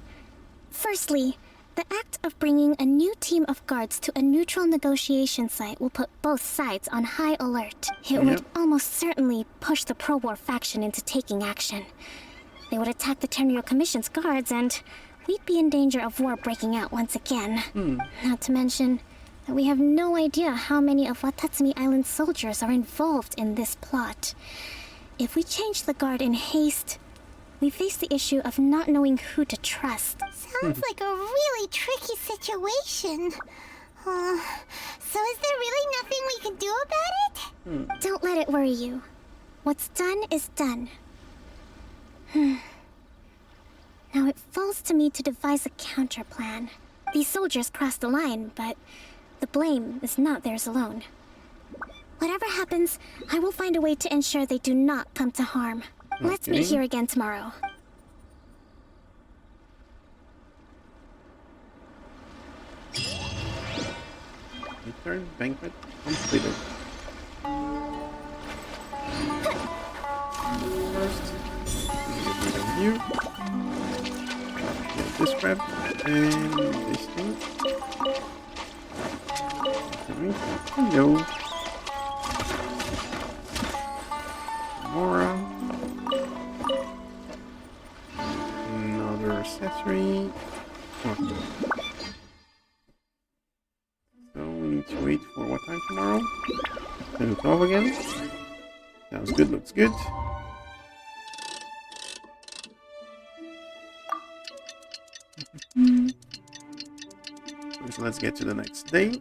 Firstly, the act of bringing a new team of guards to a neutral negotiation site will put both sides on high alert. It would almost certainly push the pro-war faction into taking action. They would attack the Tenryo Commission's guards, and we'd be in danger of war breaking out once again. Not to mention that we have no idea how many of Watatsumi Island's soldiers are involved in this plot. If we change the guard in haste, we face the issue of not knowing who to trust. Sounds like a really tricky situation. So is there really nothing we can do about it? Don't let it worry you. What's done is done. Now it falls to me to devise a counter plan. These soldiers crossed the line, but the blame is not theirs alone. Whatever happens, I will find a way to ensure they do not come to harm. Let's meet here again tomorrow. Return banquet completed. First, we get rid of you. Get this crap and this thing. Hello. Mora. Another accessory. Okay. So we need to wait for what time tomorrow? 10 to 12 again. Sounds good, looks good. So let's get to the next day.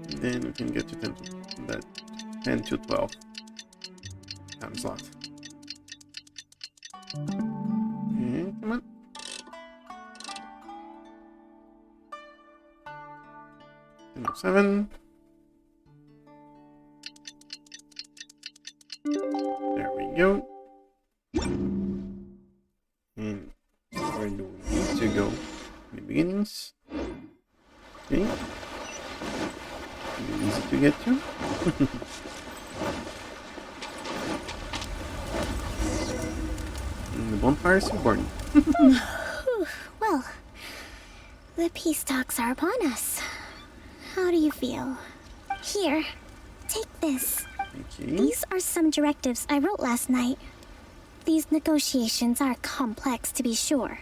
And then we can get to 10 to 12 time slot. And come on. And 7. There we go. And where do we need to go? In the beginnings. Okay. Easy to get to. And the bonfires are burning. Well, the peace talks are upon us. How do you feel? Here, take this. These are some directives I wrote last night. These negotiations are complex, to be sure.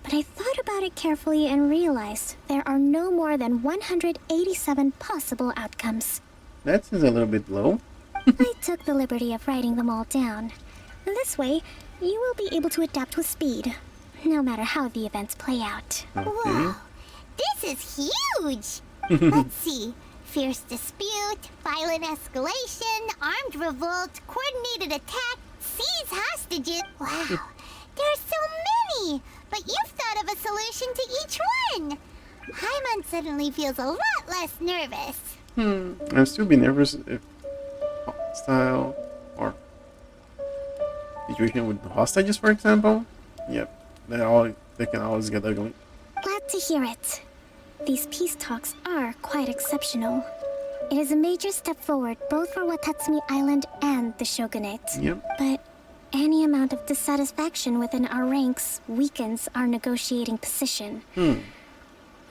But I thought about it carefully and realized there are no more than 187 possible outcomes. That seems a little bit low. I took the liberty of writing them all down. This way, you will be able to adapt with speed, no matter how the events play out. Whoa, this is huge! Let's see. Fierce dispute, violent escalation, armed revolt, coordinated attack, seize hostages. Wow, there are so many! But you've thought of a solution to each one! Paimon suddenly feels a lot less nervous. I'd still be nervous if hostile or situation with hostages, for example. Yep, they can always get ugly. Glad to hear it. These peace talks are quite exceptional. It is a major step forward both for Watatsumi Island and the Shogunate. Yep. But any amount of dissatisfaction within our ranks weakens our negotiating position.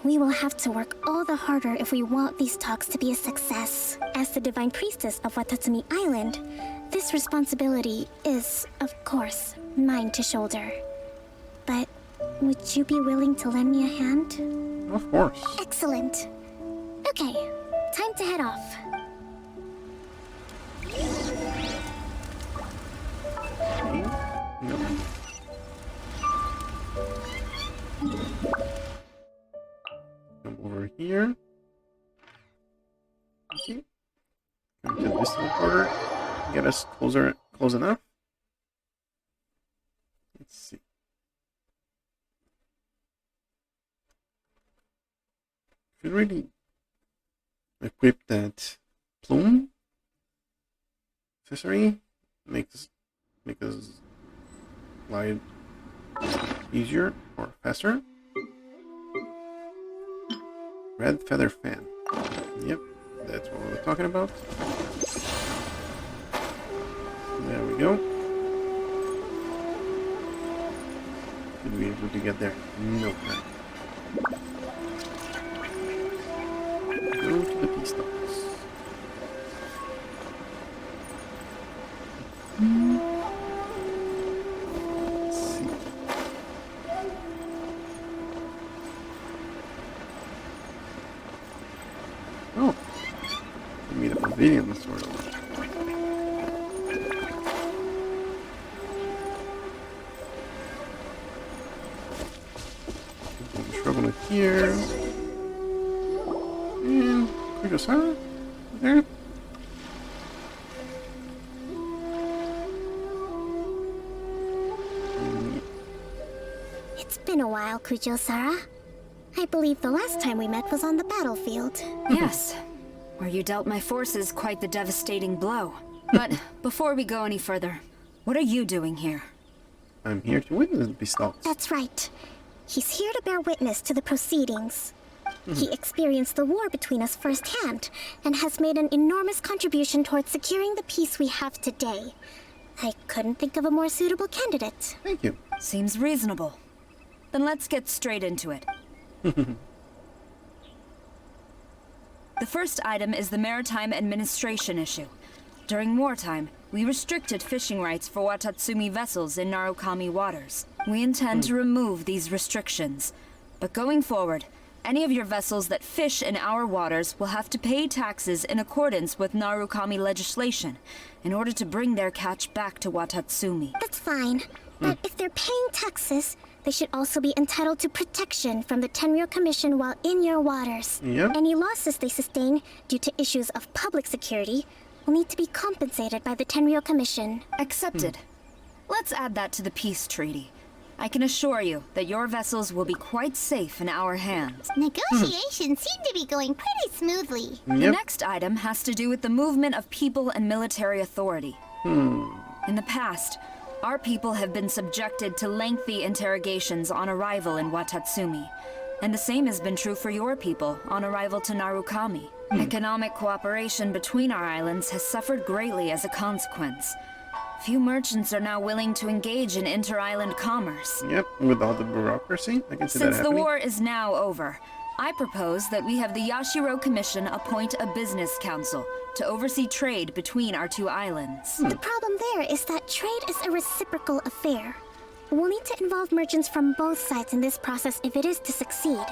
We will have to work all the harder if we want these talks to be a success. As the Divine Priestess of Watatsumi Island, this responsibility is, of course, mine to shoulder. But would you be willing to lend me a hand? Of course. Excellent. Okay, time to head off. Come over here. Okay. Come to this teleporter. get us close enough. Let's see. Should really equip that plume accessory. Make us glide easier or faster. Red feather fan. Yep, that's what we're talking about. There we go. Did we able to get there? No. Go to the peace talks. Let's see. Oh, we meet a pavilion, sort of. Trouble here. And Rosaria there. It's been a while, Kujo-Sara. I believe the last time we met was on the battlefield. Yes, where you dealt my forces quite the devastating blow. But before we go any further, what are you doing here? I'm here to witness the peace talks. That's right. He's here to bear witness to the proceedings. He experienced the war between us firsthand, and has made an enormous contribution towards securing the peace we have today. I couldn't think of a more suitable candidate. Thank you. Seems reasonable. Then let's get straight into it. The first item is the maritime administration issue. During wartime, we restricted fishing rights for Watatsumi vessels in Narukami waters. We intend to remove these restrictions. But going forward, any of your vessels that fish in our waters will have to pay taxes in accordance with Narukami legislation in order to bring their catch back to Watatsumi. That's fine. But if they're paying taxes, they should also be entitled to protection from the Tenryou Commission while in your waters. Yep. Any losses they sustain due to issues of public security will need to be compensated by the Tenryou Commission. Accepted. Let's add that to the peace treaty. I can assure you that your vessels will be quite safe in our hands. Negotiations seem to be going pretty smoothly. The next item has to do with the movement of people and military authority. In the past, our people have been subjected to lengthy interrogations on arrival in Watatsumi. And the same has been true for your people on arrival to Narukami. Economic cooperation between our islands has suffered greatly as a consequence. Few merchants are now willing to engage in inter-island commerce. Yep, with all the bureaucracy, I can see that Since the happening. war is now over, I propose that we have the Yashiro Commission appoint a business council to oversee trade between our two islands. The problem there is that trade is a reciprocal affair. We'll need to involve merchants from both sides in this process if it is to succeed.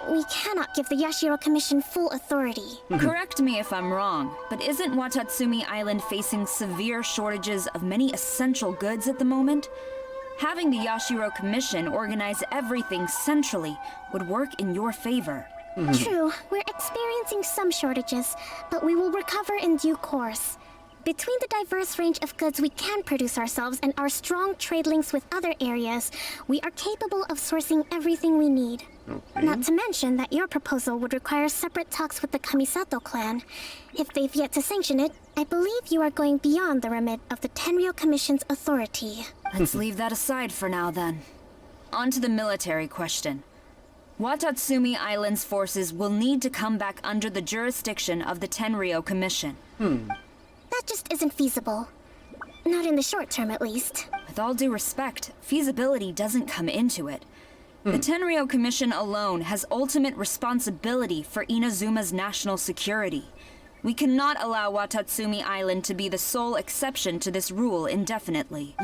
We cannot give the Yashiro Commission full authority. Correct me if I'm wrong, but isn't Watatsumi Island facing severe shortages of many essential goods at the moment? Having the Yashiro Commission organize everything centrally would work in your favor. True, we're experiencing some shortages, but we will recover in due course. Between the diverse range of goods we can produce ourselves and our strong trade links with other areas, we are capable of sourcing everything we need. Not to mention that your proposal would require separate talks with the Kamisato clan. If they've yet to sanction it, I believe you are going beyond the remit of the Tenryou Commission's authority. Let's leave that aside for now, then. On to the military question. Watatsumi Island's forces will need to come back under the jurisdiction of the Tenryou Commission. That just isn't feasible. Not in the short term, at least. With all due respect, feasibility doesn't come into it. The Tenryou Commission alone has ultimate responsibility for Inazuma's national security. We cannot allow Watatsumi Island to be the sole exception to this rule indefinitely.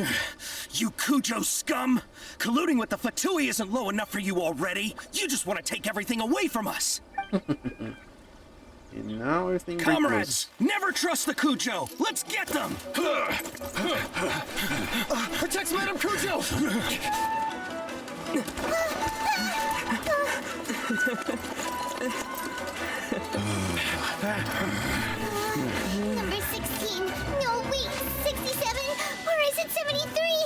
You Kujo scum! Colluding with the Fatui isn't low enough for you already. You just want to take everything away from us. And now everything Comrades, never trust the Kujo. Let's get them. Protect Madame Kujo! Number 16. No, wait. 67? Or is it 73?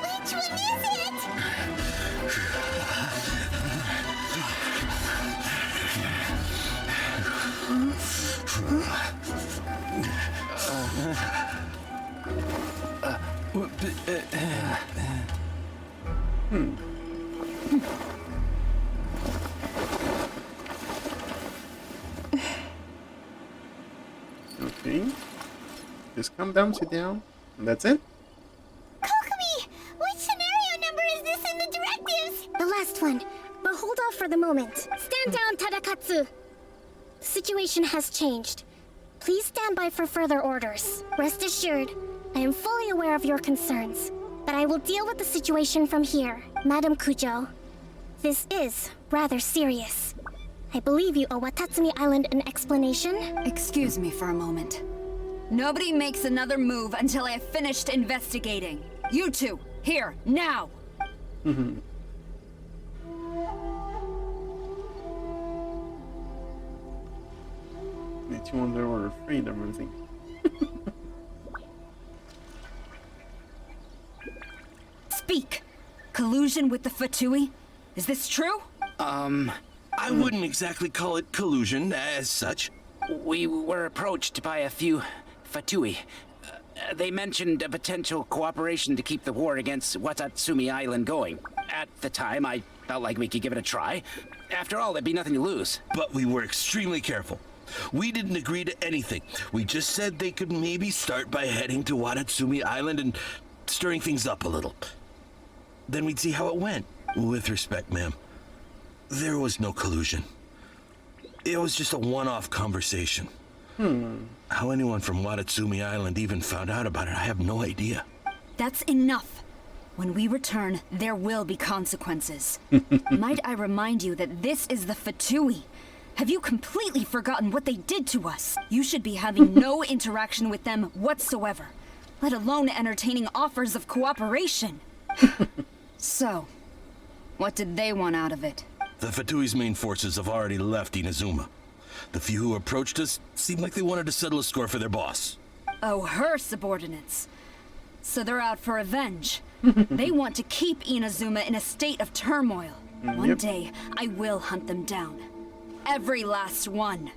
Which one is it? Okay. Just come down, sit down, and that's it. Kokomi! Which scenario number is this in the directives? The last one. But hold off for the moment. Stand down, Tadakatsu. The situation has changed. Please stand by for further orders. Rest assured, I am fully aware of your concerns. But I will deal with the situation from here. Madam Kujo, this is rather serious. I believe you owe Watatsumi Island an explanation. Excuse me for a moment. Nobody makes another move until I have finished investigating. You two, here, now! The two ones that were afraid of everything. Speak! Collusion with the Fatui? Is this true? I wouldn't exactly call it collusion as such. We were approached by a few Fatui. They mentioned a potential cooperation to keep the war against Watatsumi Island going. At the time, I felt like we could give it a try. After all, there'd be nothing to lose. But we were extremely careful. We didn't agree to anything. We just said they could maybe start by heading to Watatsumi Island and stirring things up a little. Then we'd see how it went. With respect, ma'am, there was no collusion. It was just a one-off conversation. How anyone from Watatsumi Island even found out about it, I have no idea. That's enough. When we return, there will be consequences. Might I remind you that this is the Fatui? Have you completely forgotten what they did to us? You should be having no interaction with them whatsoever, let alone entertaining offers of cooperation. So, what did they want out of it? The Fatui's main forces have already left Inazuma. The few who approached us seemed like they wanted to settle a score for their boss. Oh, her subordinates. So they're out for revenge. They want to keep Inazuma in a state of turmoil. One day, I will hunt them down. Every last one.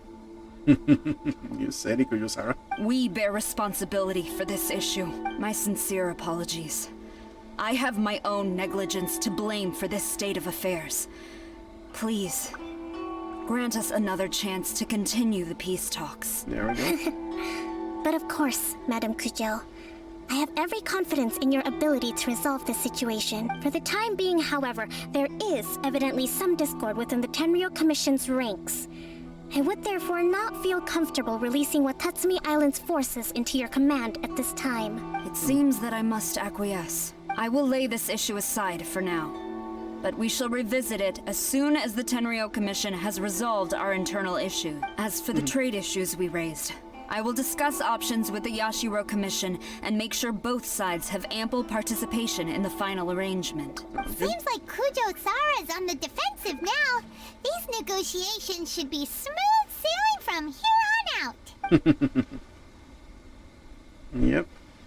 You said it, Kujo-Sara. We bear responsibility for this issue. My sincere apologies. I have my own negligence to blame for this state of affairs. Please, grant us another chance to continue the peace talks. There we go. But of course, Madam Kujo. I have every confidence in your ability to resolve this situation. For the time being, however, there is evidently some discord within the Tenryou Commission's ranks. I would therefore not feel comfortable releasing Watatsumi Island's forces into your command at this time. It seems that I must acquiesce. I will lay this issue aside for now. But we shall revisit it as soon as the Tenryou Commission has resolved our internal issue. As for the trade issues we raised, I will discuss options with the Yashiro Commission and make sure both sides have ample participation in the final arrangement. Seems like Kujo-Sara's on the defensive now. These negotiations should be smooth sailing from here on out. Yep.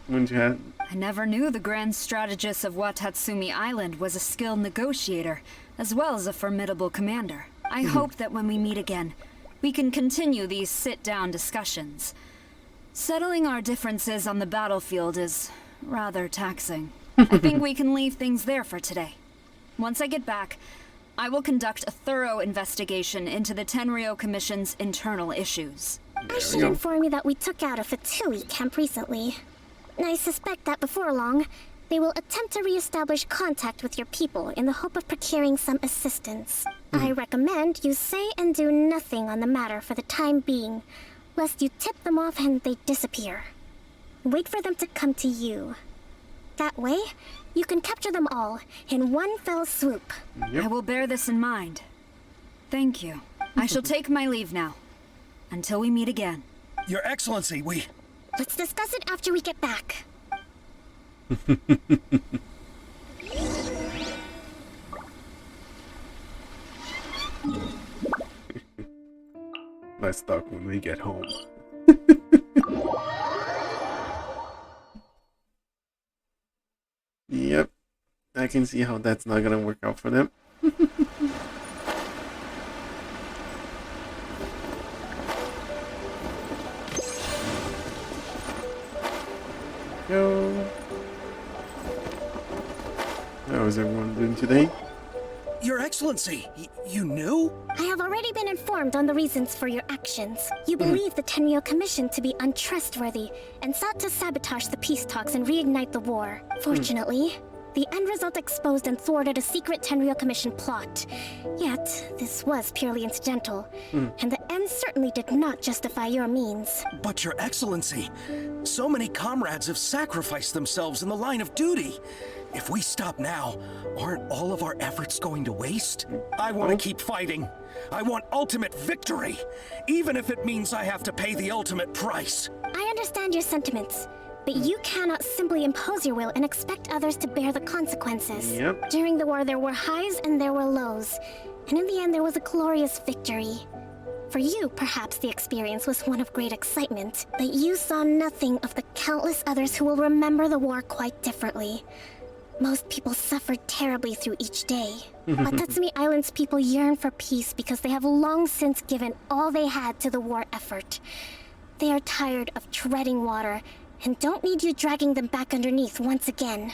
Wouldn't you have? I never knew the grand strategist of Watatsumi Island was a skilled negotiator, as well as a formidable commander. I hope that when we meet again, we can continue these sit-down discussions. Settling our differences on the battlefield is rather taxing. I think we can leave things there for today. Once I get back, I will conduct a thorough investigation into the Tenryou Commission's internal issues. I should inform you that we took out a Fatui camp recently. I suspect that before long, they will attempt to re-establish contact with your people in the hope of procuring some assistance. I recommend you say and do nothing on the matter for the time being, lest you tip them off and they disappear. Wait for them to come to you. That way, you can capture them all in one fell swoop. I will bear this in mind. Thank you. I shall take my leave now. Until we meet again. Your Excellency, we... Let's discuss it after we get back. Let's talk when we get home. Yep, I can see how that's not gonna work out for them. Go. How is everyone doing today? Your Excellency, you knew? I have already been informed on the reasons for your actions. You believe the Tenryou Commission to be untrustworthy and sought to sabotage the peace talks and reignite the war. Fortunately, the end result exposed and thwarted a secret Tenryou Commission plot. Yet, this was purely incidental, and the end certainly did not justify your means. But Your Excellency, so many comrades have sacrificed themselves in the line of duty. If we stop now, aren't all of our efforts going to waste? I want to keep fighting. I want ultimate victory, even if it means I have to pay the ultimate price. I understand your sentiments, but you cannot simply impose your will and expect others to bear the consequences. Yep. During the war, there were highs and there were lows, and in the end, there was a glorious victory. For you, perhaps the experience was one of great excitement, but you saw nothing of the countless others who will remember the war quite differently. Most people suffered terribly through each day. Watatsumi Island's people yearn for peace because they have long since given all they had to the war effort. They are tired of treading water and don't need you dragging them back underneath once again.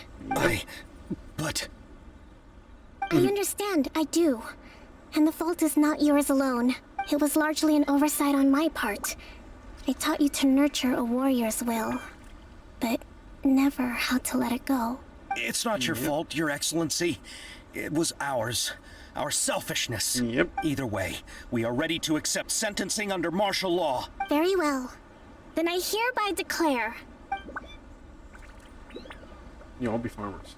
But... I understand, I do. And the fault is not yours alone. It was largely an oversight on my part. I taught you to nurture a warrior's will, but never how to let it go. It's not your fault, Your Excellency. It was ours. Our selfishness. Yep. Either way, we are ready to accept sentencing under martial law. Very well. Then I hereby declare... You all be farmers.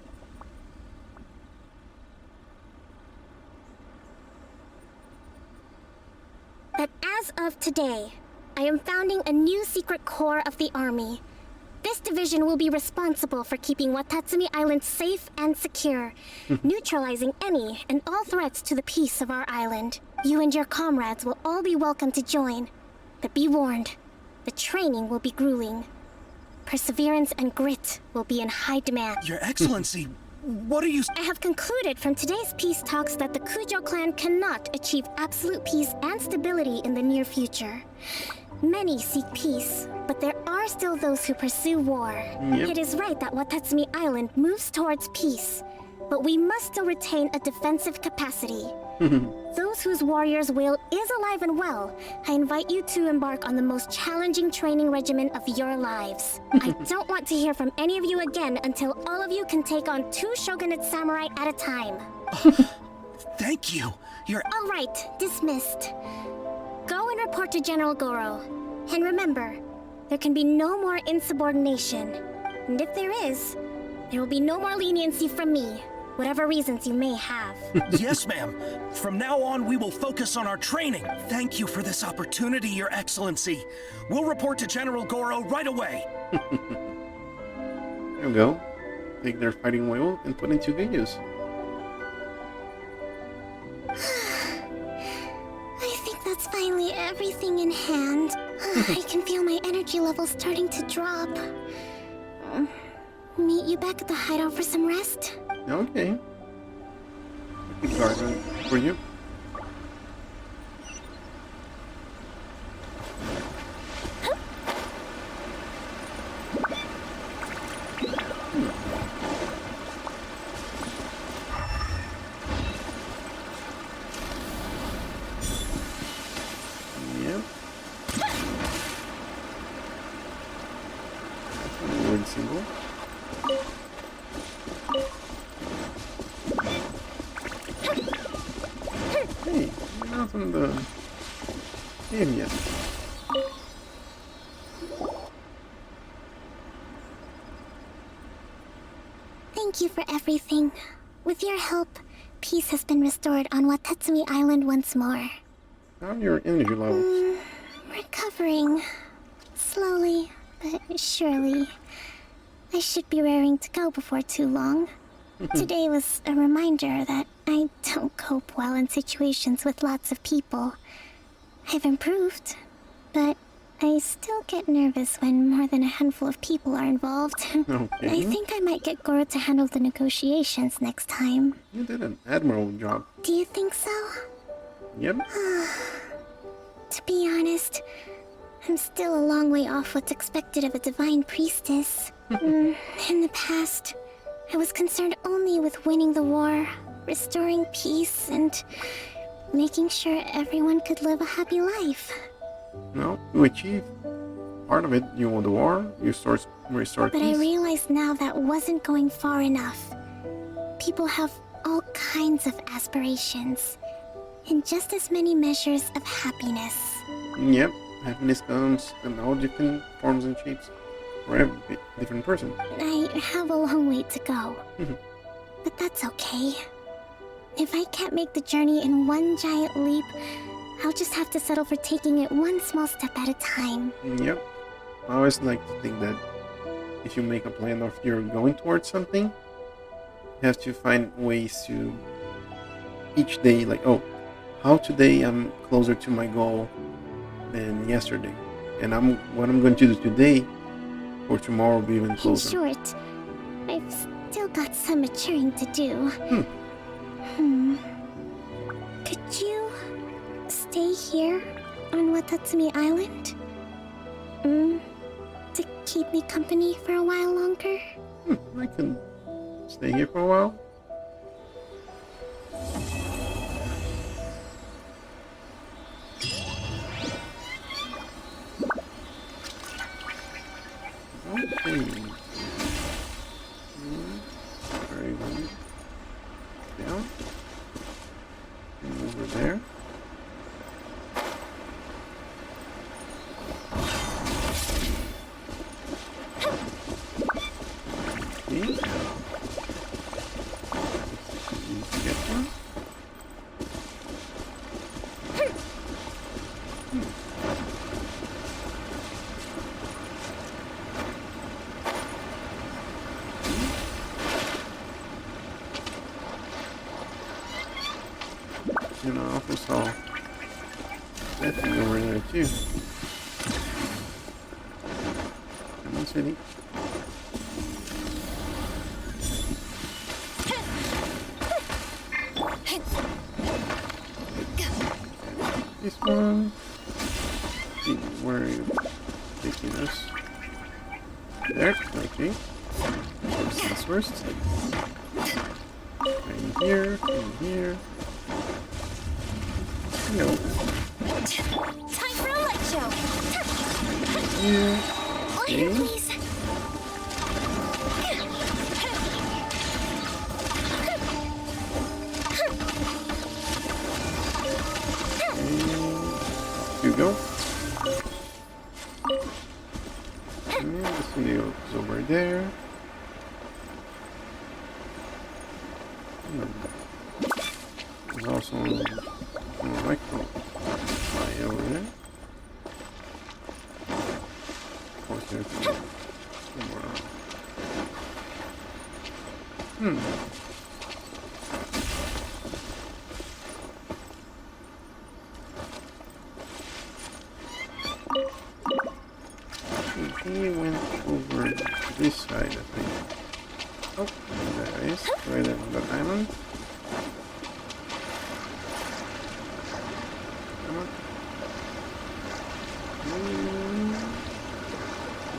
that as of today, I am founding a new secret corps of the army. This division will be responsible for keeping Watatsumi Island safe and secure, neutralizing any and all threats to the peace of our island. You and your comrades will all be welcome to join, but be warned, the training will be grueling. Perseverance and grit will be in high demand. Your Excellency, what are you... I have concluded from today's peace talks that the Kujo clan cannot achieve absolute peace and stability in the near future. Many seek peace, but there are still those who pursue war. Yep. It is right that Watatsumi Island moves towards peace, but we must still retain a defensive capacity. Those whose warrior's will is alive and well, I invite you to embark on the most challenging training regimen of your lives. I don't want to hear from any of you again until all of you can take on 2 shogunate samurai at a time. Thank you. You're... All right, dismissed. Go and report to General Goro. And remember, there can be no more insubordination. And if there is, there will be no more leniency from me, whatever reasons you may have. Yes, ma'am. From now on, we will focus on our training. Thank you for this opportunity, Your Excellency. We'll report to General Goro right away. There we go. Take their fighting will and put into good use. I think that's finally everything in hand. I can feel my energy levels starting to drop. Meet you back at the hideout for some rest? Okay. Big garden for you. Yep. Word symbol. Hey, you're not on the game yet. Thank you for everything. With your help, peace has been restored on Watatsumi Island once more. How are your energy levels? Recovering. Slowly, but surely. I should be raring to go before too long. Today was a reminder that I don't cope well in situations with lots of people. I've improved, but I still get nervous when more than a handful of people are involved. Okay. I think I might get Goro to handle the negotiations next time. You did an admirable job. Do you think so? Yep. To be honest, I'm still a long way off what's expected of a divine priestess. In the past, I was concerned only with winning the war, restoring peace, and making sure everyone could live a happy life. No, you achieved part of it. You won the war, you restored But peace. I realized now that wasn't going far enough. People have all kinds of aspirations, and just as many measures of happiness. Yep, happiness comes in all different forms and shapes for every different person. I have a long way to go, but that's okay. If I can't make the journey in one giant leap, I'll just have to settle for taking it one small step at a time. Yep. I always like to think that if you make a plan or if you're going towards something, you have to find ways to each day, like, oh, how today I'm closer to my goal than yesterday. And what I'm going to do today or tomorrow will be even In closer. short, I've still got some maturing to do. Could you stay here on Watatsumi Island? To keep me company for a while longer? I can stay here for a while. Okay. Very good. Down. And over there. Okay. Get one. And I also saw that thing over there too. Come on, City. This one. See where are you taking us? There, okay. First things first. In here, in here. No. Time for a light show. Here. Later, Okay. please. Here you go. And this video is over there. There's also a micro fly over there. Of course, there's somewhere else. He went over to this side, I think. Oh, there it is, right there on that island. Come on.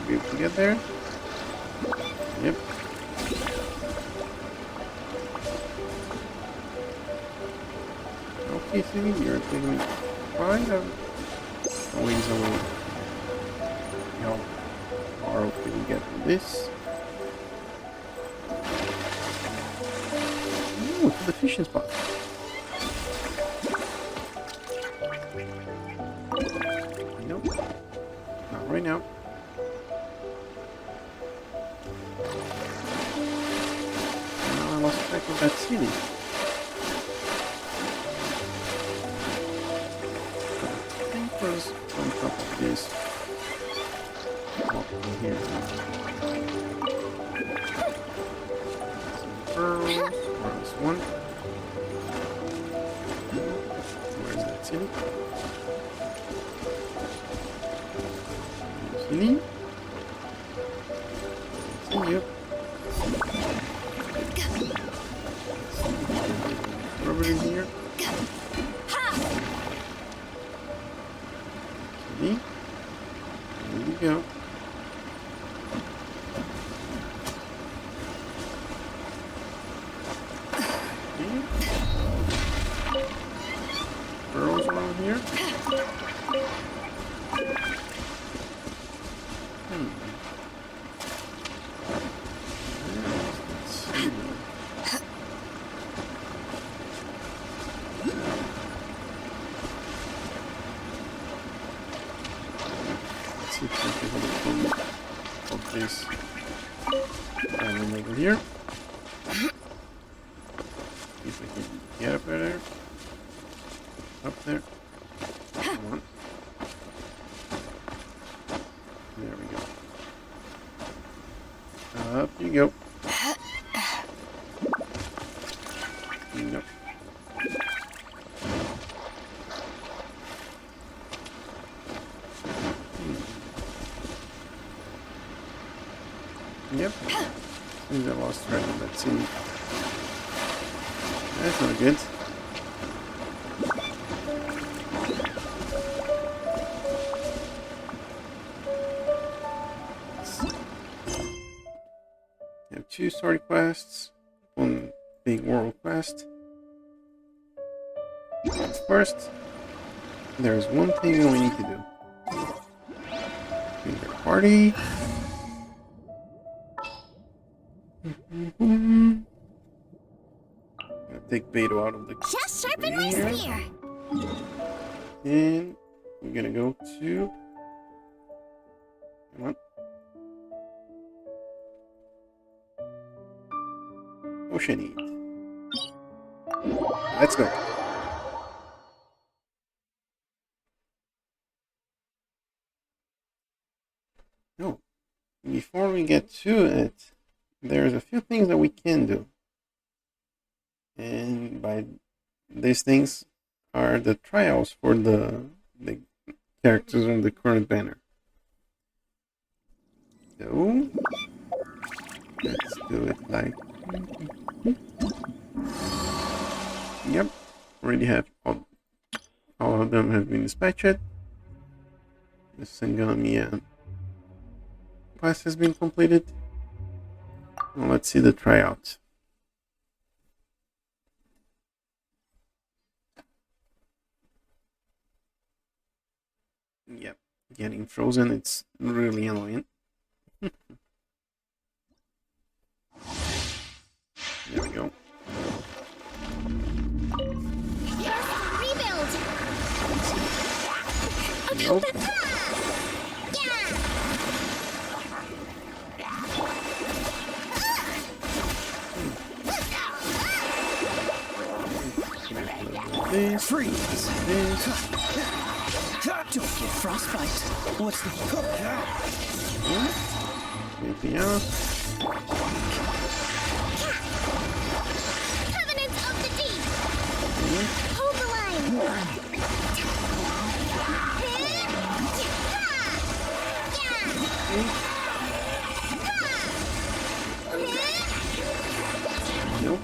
Be able to get there? Yep. Okay, Cindy, you're taking quite a ways away. How far can we get from this? Ooh, the fishing spot. Nope. Not right now. Now I lost track of that city. I think it was on top of this. In here. Some pearls. Where's one? Where's that city? Really? See you. Rubber in here. See? There we go. Pearls around here. Let's see if I can get of this diamond over here. See if I can get up there. Up there. Come on. There we go. Up you go. Nope. Yep. Seems I lost track of that scene. That's not good. We have 2 story quests, 1 big world quest. First, there's one thing we need to do. Bring your party. Take Beto out of the Just sharpen my spear. And we're gonna go to. Come on. Ocean Eat. Let's go. No. Before we get to it, there's a few things that we can do. And by these things are the tryouts for the characters on the current banner. So let's do it like. Yep, already have all of them have been dispatched. The Sangonomiya quest has been completed. Now let's see the tryout. Yep, getting frozen, it's really annoying. There we go. Yes, rebuild. Nope. Freeze! Don't get frostbite. What's the... Anything else? Covenants of the Deep. Hold the line. Nope.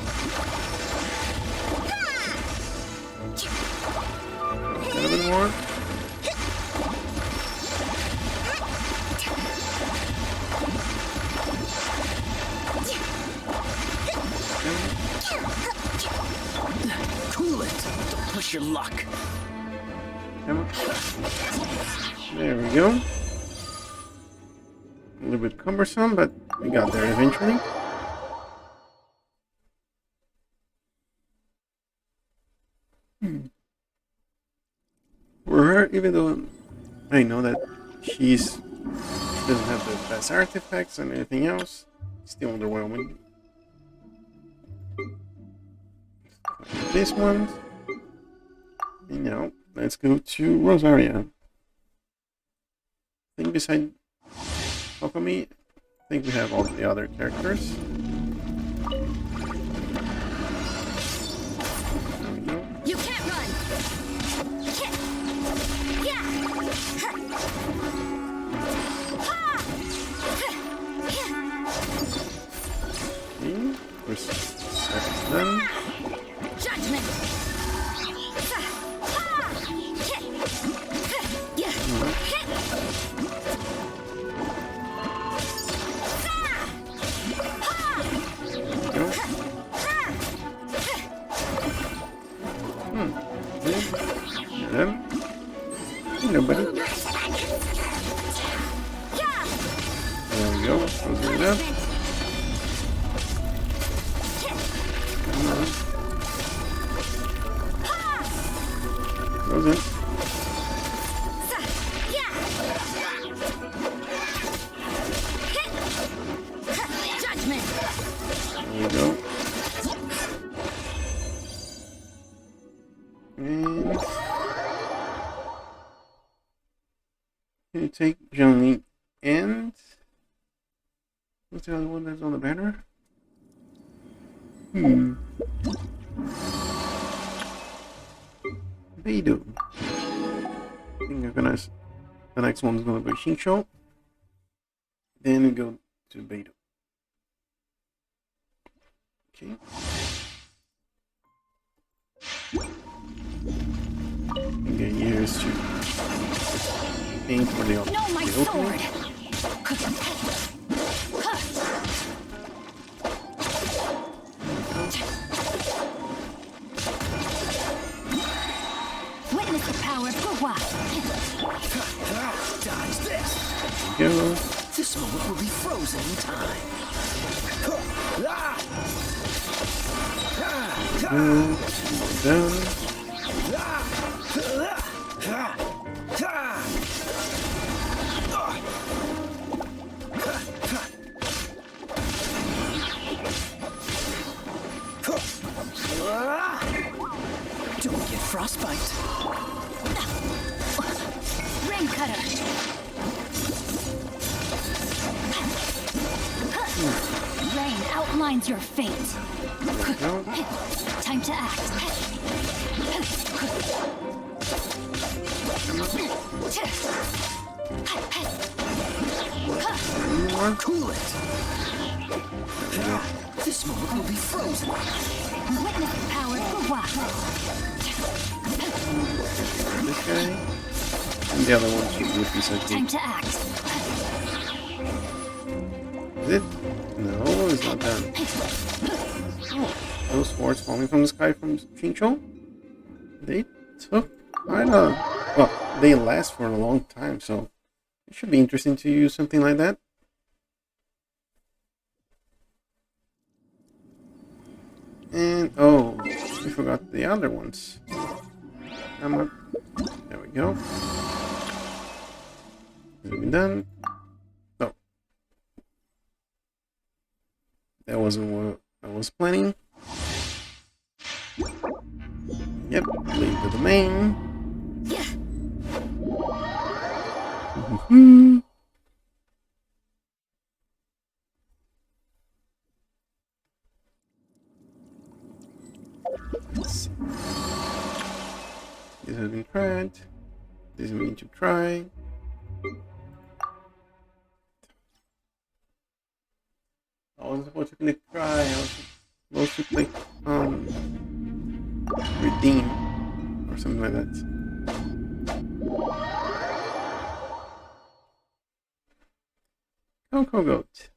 A little bit more. Cool it. Don't push your luck. There we go. A little bit cumbersome, but we got there eventually. For her, even though I know that she doesn't have the best artifacts and everything else, still underwhelming. This one. And now, let's go to Rosaria. I think beside Kokomi, I think we have all the other characters. You can't run. Yeah. Nobody. There we go. Close it up. Come on. Close it. There we go. And you take Johnny and what's the other one that's on the banner? Albedo. I think the next one's gonna be Shinsho. Then we go to Albedo. Okay. Okay, here's to aim for the opening. Witness the power of Gua. Dodge this. There we go. This moment will be frozen in time. Down. Don't get frostbite. Rain cutter. Rain outlines your fate. Time to act. Cool it. This moment will be frozen. Witness the power of Gua. This guy. And the other one should be a piece of Time cake. to act. Is it? No, it's not done. Those swords falling from the sky from Shinsho? They took quite a... Well, they last for a long time, so it should be interesting to use something like that. And, oh, I forgot the other ones. Come up. There we go. Is it done? Oh. That wasn't what I was planning. Yep, leave the domain. Let's see. This has been tried. This is mean to try. I wasn't supposed to click try. I was supposed to click redeem or something like that. Coco Goat.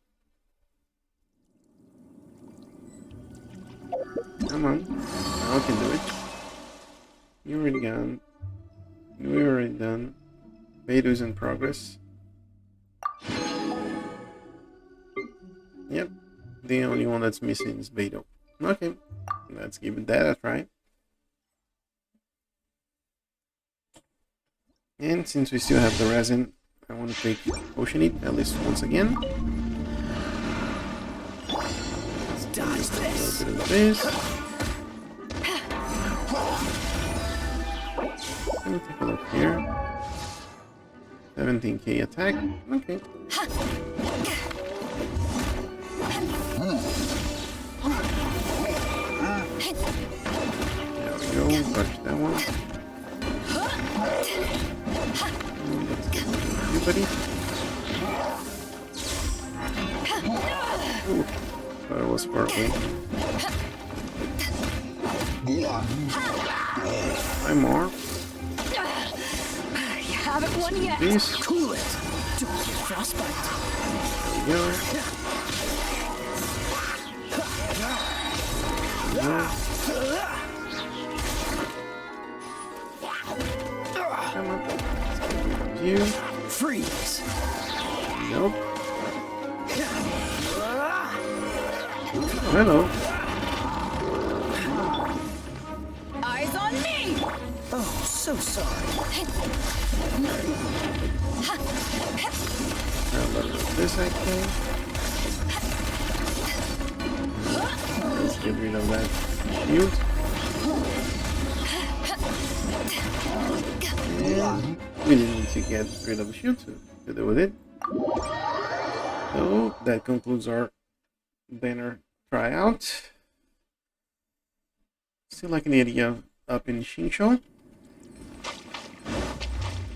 Come on. Now I can do it. You're already gone. We're already done. Albedo's in progress. Yep. The only one that's missing is Albedo. Okay. Let's give it that a try. And since we still have the resin, I want to take Potion It at least once again. Dodge this. A little bit of this. Let me take a look here. 17k attack. Okay. There we go. Touch that one. Everybody. Ooh, that was far away. I'm more. You haven't won yet. Please. Cool it. Don't get frostbite. There we go. Come on. Let's get rid of you. Freeze. Nope. Hello. Eyes on me! Oh, so sorry. Now let's do this action. Let's get rid of that shield. And we need to get rid of the shield to do with it. So that concludes our banner tryout. Still like an idiot up in Shinsho.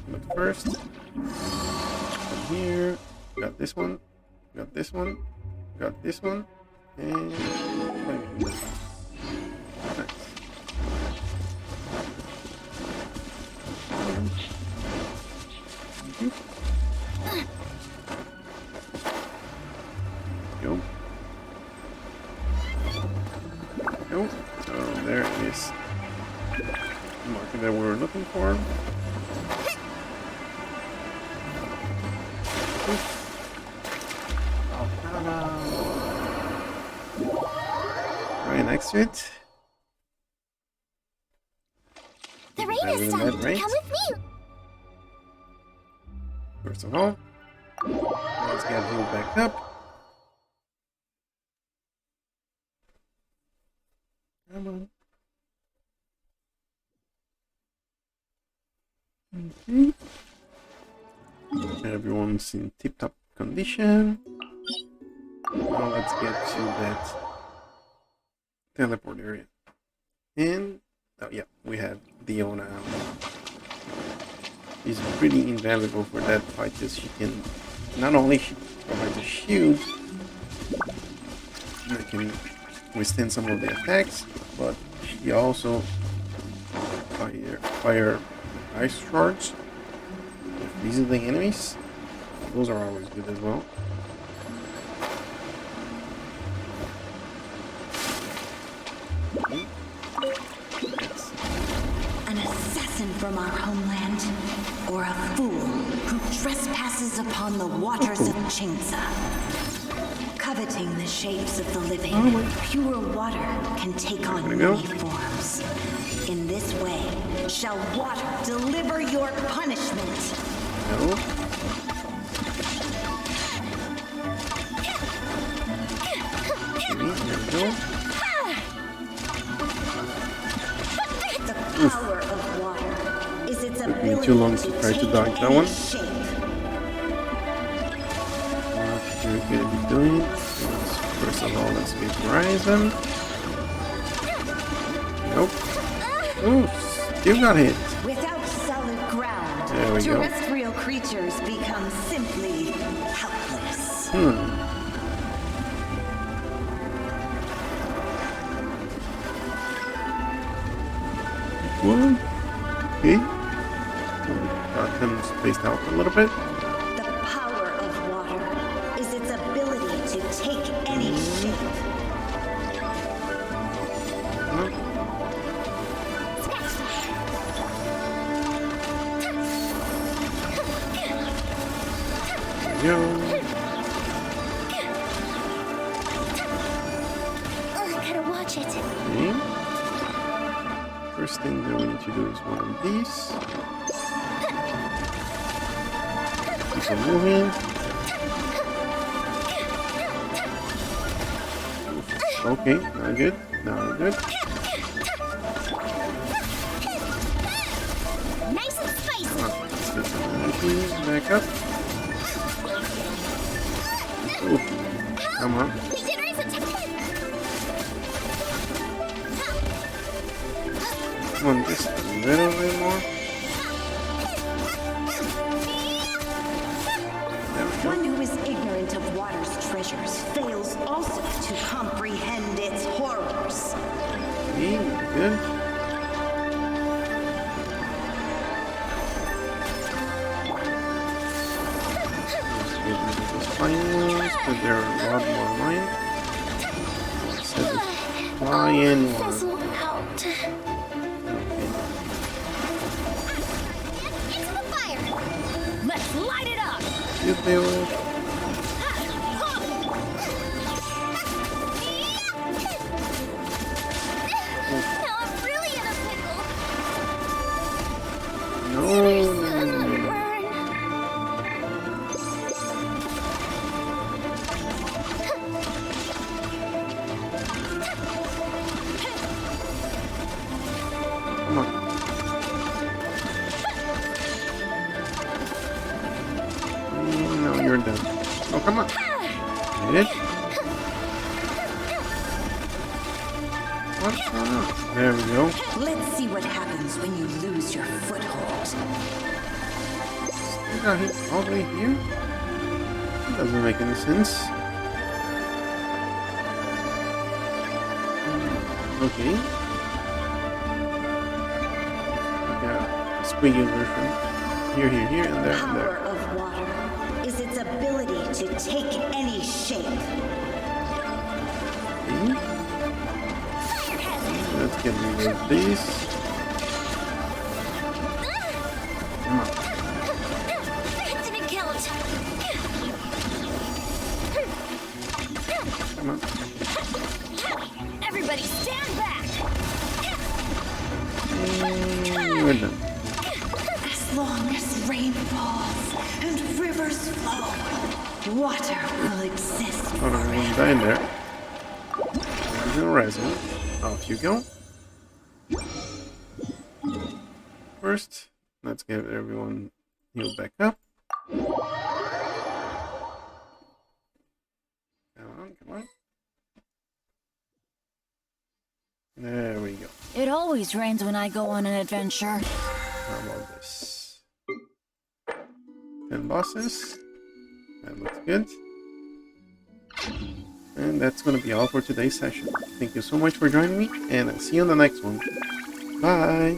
But first, from here, got this one, got this one, got this one, and nice. Go. Go. So there is the marker that we were looking for. Right next to it. The rain is starting. Come with me. First of all, let's get healed back up. Come on. Okay. Everyone's in tip-top condition. Now let's get to that teleport area. And, oh yeah, we have Diona out. She's pretty invaluable for that fight because she can not only provide a shield that can withstand some of the attacks, but she also fire ice shards if visiting enemies. Those are always good as well. An assassin from our homeland, or a fool who trespasses upon the waters of Chinza. Coveting the shapes of the living, pure water can take on many forms. In this way, shall water deliver your punishment. No. The power of water is its ability Took me too long to try to dodge that one. What you're gonna be doing is, first of all, let's get Horizon. Nope. Ooh, still got hit. Without solid ground, there we go. terrestrial creatures become simply helpless. One. Okay. Got them spaced out a little bit. The power of water is its ability to take any shape. There we go. Oh, gotta watch it. Okay. First thing that we need to do is one of these. Keep on moving. Okay, not good. Not good. Nice and spicy. Let's get some energy back up. Ooh. Come on. We did raise a Come on, just a little bit more. One who is ignorant of water's treasures fails also to comprehend its horrors. Okay, good. Let's get rid of those flying ones, but there are a lot more mine. Let's have the flying one. Fizzle out. Okay. you do it. Now I'm really in a pickle. No. Come on. No, you're done. Oh, come on. Get it? What's going on? There we go. Let's see what happens when you lose your foothold. You got hit all the way here? That doesn't make any sense. Okay. We got a squiggy version. Here, and there, and Power there. of water is its ability to take any shape. Okay. Let's get rid of this. Come on. It didn't count. Come on. Everybody stand back. We're done. As long as rain falls and rivers flow, water will exist. Oh, no, one guy in there. There's a resin. Off you go. First, let's get everyone healed back up. Come on. There we go. It always rains when I go on an adventure. How about this? 10 bosses. That looks good. And that's going to be all for today's session. Thank you so much for joining me, and I'll see you on the next one. Bye!